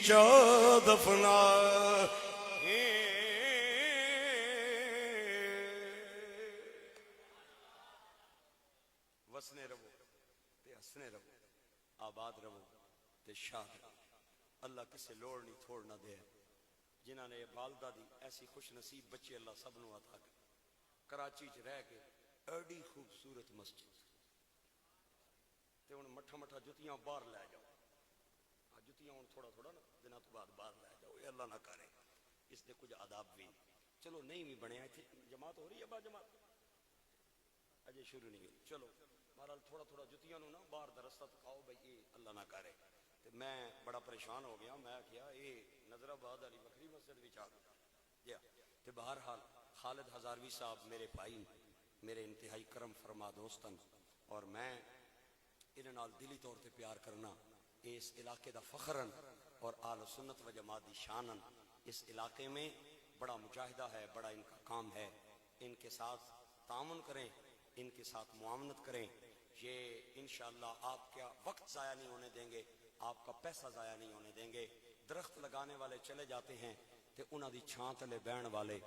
چا دفنا۔ ہسنے رہو آباد رہو تے شاد رہو اللہ کسے لوڑ نہیں تھوڑ نہ دے جنہاں نے والدہ دی ایسی خوش نصیب بچے اللہ سب نو عطا کرے کراچی چ رہ کے ایڈی خوبصورت مسجد تے ہن مٹھا مٹھا جتیاں باہر لے جاؤ جتیاں ہن تھوڑا تھوڑا نا دنوں تو بعد باہر لے جاؤ یہ اللہ نہ کرے اس دے کچھ آداب بھی چلو نہیں بھی بنیا ایتھے جماعت ہو رہی ہے با جماعت اجے شروع نہیں ہوئی چلو بہرحال تھوڑا تھوڑا جتیاں نو نا باہر دا رستہ دکھاؤ بھئی یہ اللہ نہ کرے تے میں بڑا پریشان ہو گیا میں کیا یہ نظر آباد والی بکری مسجد وچ آ گیا تے بہرحال خالد ہزاروی صاحب میرے بھائی میرے انتہائی کرم فرما دوستن اور میں انہاں نال دلی طور تے پیار کرنا اس علاقے دا فخرن اور آل سنت و جماعت دی شانن اس علاقے میں بڑا مجاہدہ ہے بڑا ان کا کام ہے ان کے ساتھ تعاون کریں ان کے ساتھ معاونت کریں یہ انشاءاللہ آپ کا وقت ضائع نہیں ہونے دیں گے آپ کا پیسہ ضائع نہیں ہونے دیں گے درخت لگانے والے چلے جاتے ہیں تے انہاں دی چھاں تلے بہن والے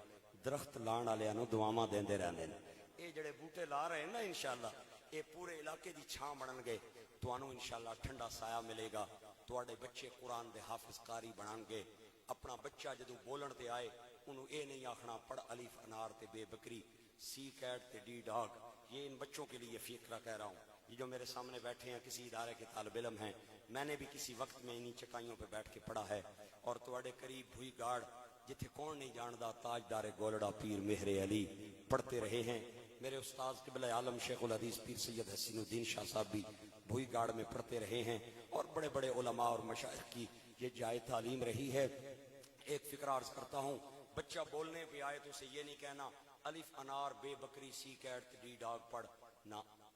درخت لان والے نو دعاواں دیندے رہندے نے اے جڑے بوٹے لا رہے ہیں نا انشاءاللہ اے پورے علاقے دی چھاں بنن گے تانوں انشاءاللہ ٹھنڈا سایہ ملے گا تواڈے بچے قرآن دے حافظ قاری بنان گے اپنا بچہ جدوں بولن تے آئے انہوں اے نہیں آخنا پڑھ الف انار تے بے بکری سی کیٹ تے ڈی ڈاگ یہ ان بچوں کے لیے فکرہ کہہ رہا ہوں یہ جو میرے سامنے بیٹھے ہیں کسی ادارے کے طالب علم ہیں میں نے بھی کسی وقت میں انہی چکائیوں پہ بیٹھ کے پڑھا ہے اور تواڈے قریب بھوئی گاڑ جتھے کون نہیں جاندا تاجدار گولڑا پیر مہر علی پڑھتے رہے ہیں میرے استاذ قبلہ عالم شیخ الحدیث پیر سید حسین الدین شاہ صاحب بھی بھوئی گاڑ میں پڑھتے رہے ہیں اور بڑے بڑے علماء اور مشائخ کی یہ جائے تعلیم رہی ہے ایک فکرہ عرض کرتا ہوں بچہ بولنے پہ آئے تو اسے یہ نہیں کہنا الف انار بے بکری سی کیٹ ڈی ڈاگ پڑھ نہ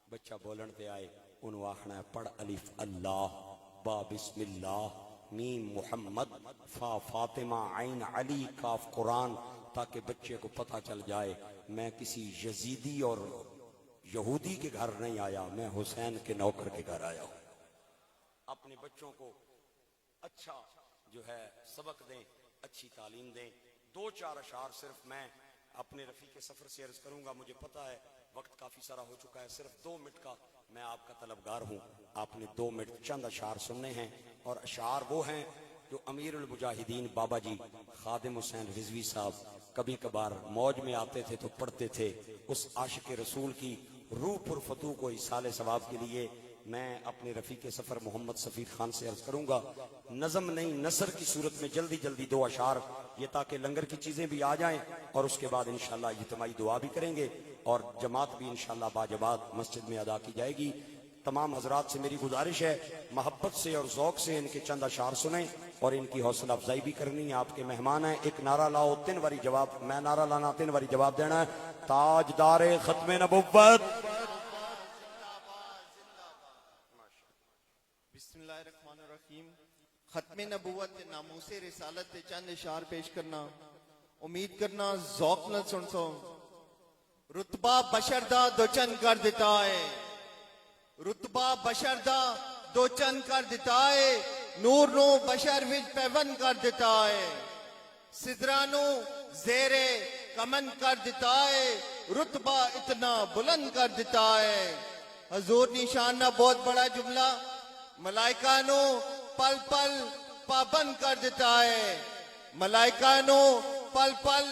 بچہ بولن پہ آئے انہوں آخنا ہے پڑھ الف اللہ با بسم اللہ میم محمد فا فاطمہ عین علی کاف قرآن تاکہ بچے کو پتہ چل جائے میں کسی یزیدی اور یہودی کے گھر نہیں آیا میں حسین کے نوکر کے گھر آیا ہوں اپنے بچوں کو اچھا جو ہے سبق دیں اچھی تعلیم دیں دو چار اشعار صرف میں اپنے رفیق سفر سے عرض کروں گا مجھے پتا ہے وقت کافی سارا ہو چکا ہے صرف 2 منٹ کا میں آپ کا طلبگار ہوں آپ نے 2 منٹ چند اشعار سننے ہیں اور اشعار وہ ہیں جو امیر المجاہدین بابا جی خادم حسین رضوی صاحب کبھی کبھار موج میں آتے تھے تو پڑھتے تھے اس عاشق رسول کی روح پر فتو کو ایصال ثواب کے لیے میں اپنے رفیق سفر محمد سفیر خان سے عرض کروں گا نظم نہیں نثر کی صورت میں جلدی جلدی 2 اشعار یہ تاکہ لنگر کی چیزیں بھی آ جائیں اور اس کے بعد انشاءاللہ اجتماعی دعا بھی کریں گے اور جماعت بھی انشاءاللہ باجماعت مسجد میں ادا کی جائے گی تمام حضرات سے میری گزارش ہے محبت سے اور ذوق سے ان کے چند اشعار سنیں اور ان کی حوصلہ افزائی بھی کرنی ہے آپ کے مہمان ہیں ایک نعرہ لاؤ 3 باری جواب میں نعرہ لانا 3 باری جواب دینا ہے تاجدار ختم نبوت بسم اللہ الرحمن الرحیم ختم نبوت ناموس رسالت چند اشعار پیش کرنا امید کرنا ذوق نال سن سو رتبہ بشر دا دو چند کر دیتا ہے رتبہ بشر دا دو چند کر دیتا ہے نور نو بشر وچ پیون کر دیتا ہے سدرا نو زیر کمن کر دیتا ہے رتبہ اتنا بلند کر دیتا ہے حضور نشان نہ بہت بڑا جملہ ملائکہ نو پل پل پابند کر دیتا ہے ملائکہ نو پل پل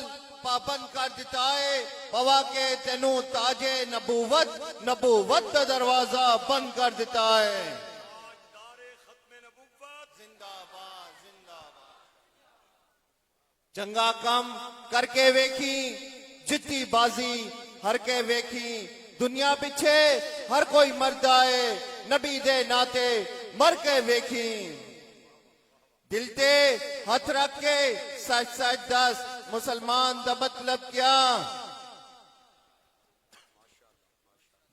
پابند کر دیتا ہے پوا کے تینو تاج نبوت نبوت دا دروازہ بند کر دیتا ہے زندہ باد زندہ باد چنگا کام کر کے ویکھی جتی بازی ہر کے ویکھی دنیا پیچھے ہر کوئی مرد آئے نبی دے ناتے مر کے ویکھی دل تے ہاتھ رکھ کے سچ سچ دس مسلمان دا مطلب کیا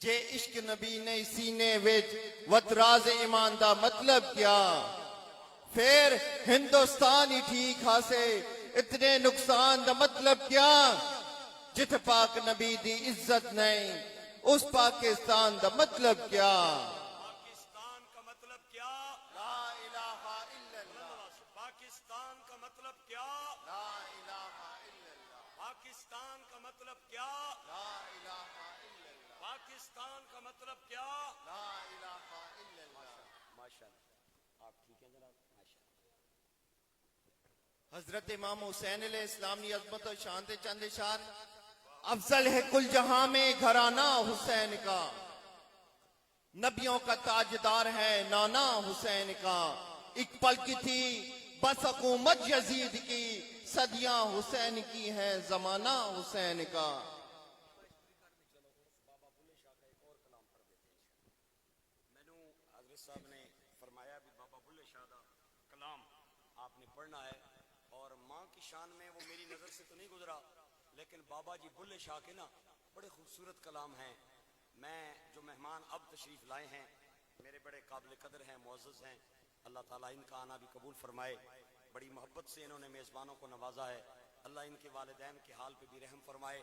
جے عشق نبی نہیں سینے وچ وطراز ایمان دا مطلب کیا پھر ہندوستان ہی ٹھیک ہاسے اتنے نقصان دا مطلب کیا جت پاک نبی دی عزت نہیں اس پاکستان دا مطلب کیا پاکستان کا مطلب کیا لا الہ الا اللہ پاکستان کا مطلب کیا لا الہ الا اللہ پاکستان کا مطلب کیا لا الہ الا اللہ پاکستان کا مطلب کیا لا الہ الا اللہ حضرت امام حسین علیہ السلام کی عظمت و شان تے چند اشار۔ افضل ہے کل جہاں میں گھرانہ حسین کا، نبیوں کا تاجدار ہے نانا حسین کا، ایک پل کی تھی بس حکومت یزید کی، صدیاں حسین کی ہے زمانہ حسین کا۔ حضرت صاحب نے فرمایا بھی بابا بلے شاہ دا کلام آپ نے پڑھنا ہے، اور ماں کی شان میں وہ میری نظر سے تو نہیں گزرا، لیکن بابا جی بلے شاہ کے نا بڑے خوبصورت کلام ہیں۔ میں جو مہمان اب تشریف لائے ہیں میرے بڑے قابل قدر ہیں، معزز ہیں، اللہ تعالیٰ ان کا آنا بھی قبول فرمائے۔ بڑی محبت سے انہوں نے میزبانوں کو نوازا ہے، اللہ ان کے والدین کے حال پہ بھی رحم فرمائے۔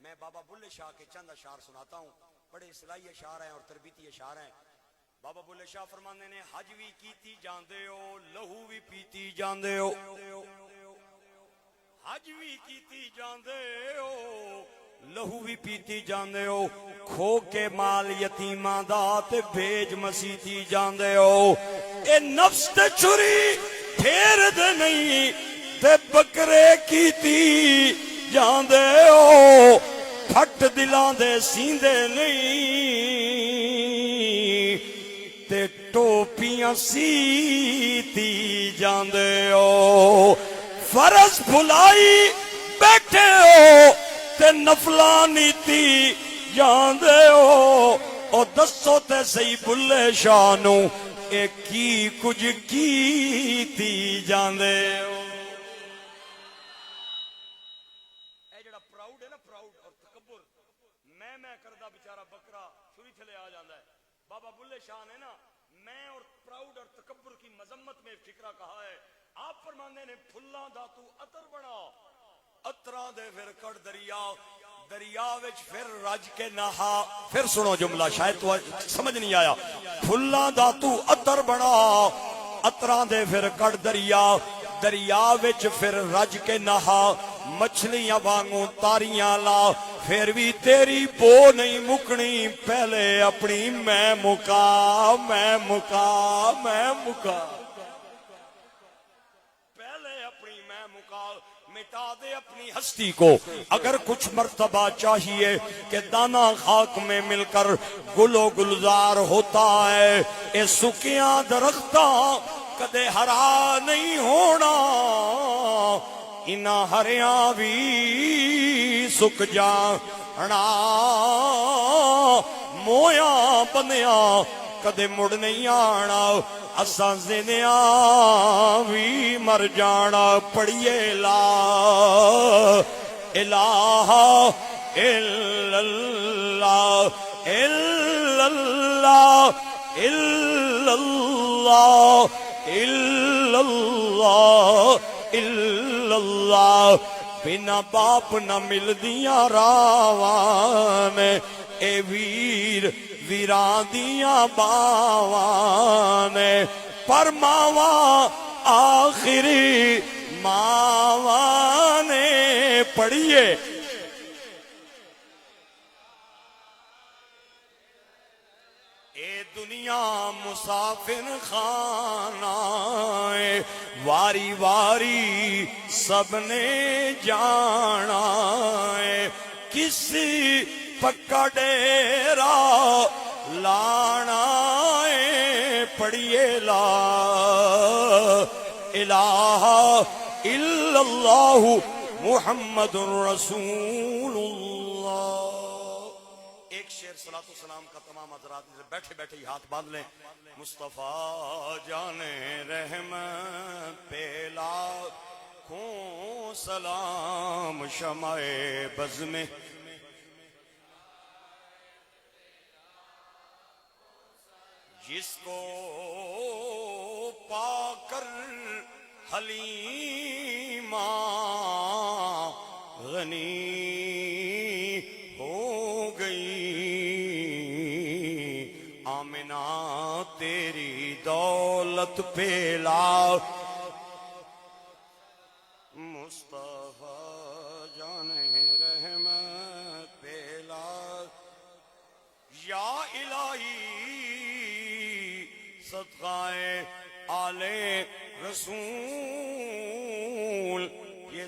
میں بابا بلے شاہ کے چند اشعار سناتا ہوں، بڑے اصلاحی اشعار ہیں اور تربیتی اشعار ہیں۔ بابا بلے شاہ فرماندے نے حج بھی کیتی جاندے ہو لہو بھی پیتی جاندے ہو، حج بھی کیتی جاندے ہو لہو بھی پیتی جاندے ہو، کھو کے مال یتیماں دا تے بھیج مسیتی جاندے ہو، اے نفس تے چھری پھیر دے نہیں تے بکرے کیتی جاندے ہو، پھٹ دلاں دے سیندے نہیں تے ٹوپیاں سیتی جاندے ہو، فرض بھلائی بیٹھے ہو تے نفلاں نیتی جاندے ہو، او دسو تے صحیح بلے شاہ نو اے کی کچھ کیتی جاندے ہو۔ اے جڑا پراؤڈ ہے نا، پراؤڈ اور تکبر، میں کردہ بیچارہ بکرا چھری تھلے آ جاندہ ہے۔ بابا بلے شاہ نے نا میں اور پراؤڈ اور تکبر کی مذمت میں فکرہ کہا ہے۔ آپ فرماندے نے پھلاں دا تو عطر بنا، عطراں دے پھر کڑ دریا، دریا وچ پھر رج کے نہا۔ پھر سنو جملہ شاید تو سمجھ نہیں آیا۔ پھلاں دا تو عطر بنا، عطراں دے پھر کڑ دریا، دریا وچ پھر رج کے نہا، مچھلیاں وانگوں تاریاں لا، پھر بھی تیری بو نہیں مکنی، پہلے اپنی میں مکا، میں مکا، میں مکا، پہلے اپنی میں مکا، مٹا دے اپنی ہستی کو۔ اگر کچھ مرتبہ چاہیے کہ دانا خاک میں مل کر گل و گلزار ہوتا ہے، اے سکیاں درختاں کدے ہرا نہیں ہونا، انہاں ہریاں بھی سک جانا، مویاں بندیاں کدے مڑ نہیں آنا، اساں زندیاں بھی مر جانا۔ پڑھیے لا الہ الا اللہ الا اللہ الا اللہ الا اللہ الا اللہ، بنا باپ نہ ملدیاں راوان، اے ویر ویران دیاں باوان، پر ماواں آخری ماواں نے۔ پڑھیے اے دنیا مسافر خانہ، واری واری سب نے جانا، کسی پکا ڈیرا لانا، پڑھیے لا الہ الا اللہ محمد رسول اللہ۔ ایک شعر صلاۃ و سلام کا تمام حضرات سے بیٹھے بیٹھے ہی ہاتھ باندھ لیں۔ مصطفیٰ جان رحمت پہ لاکھوں سلام، شمع بز میں جس کو پا کر حلیمہ غنی ہو گئی، آمنہ تیری دولت پہ لاکھ، مصطفیٰ جان رحمت پہ لاکھ، یا الہی صدقائے آلے رسول یہ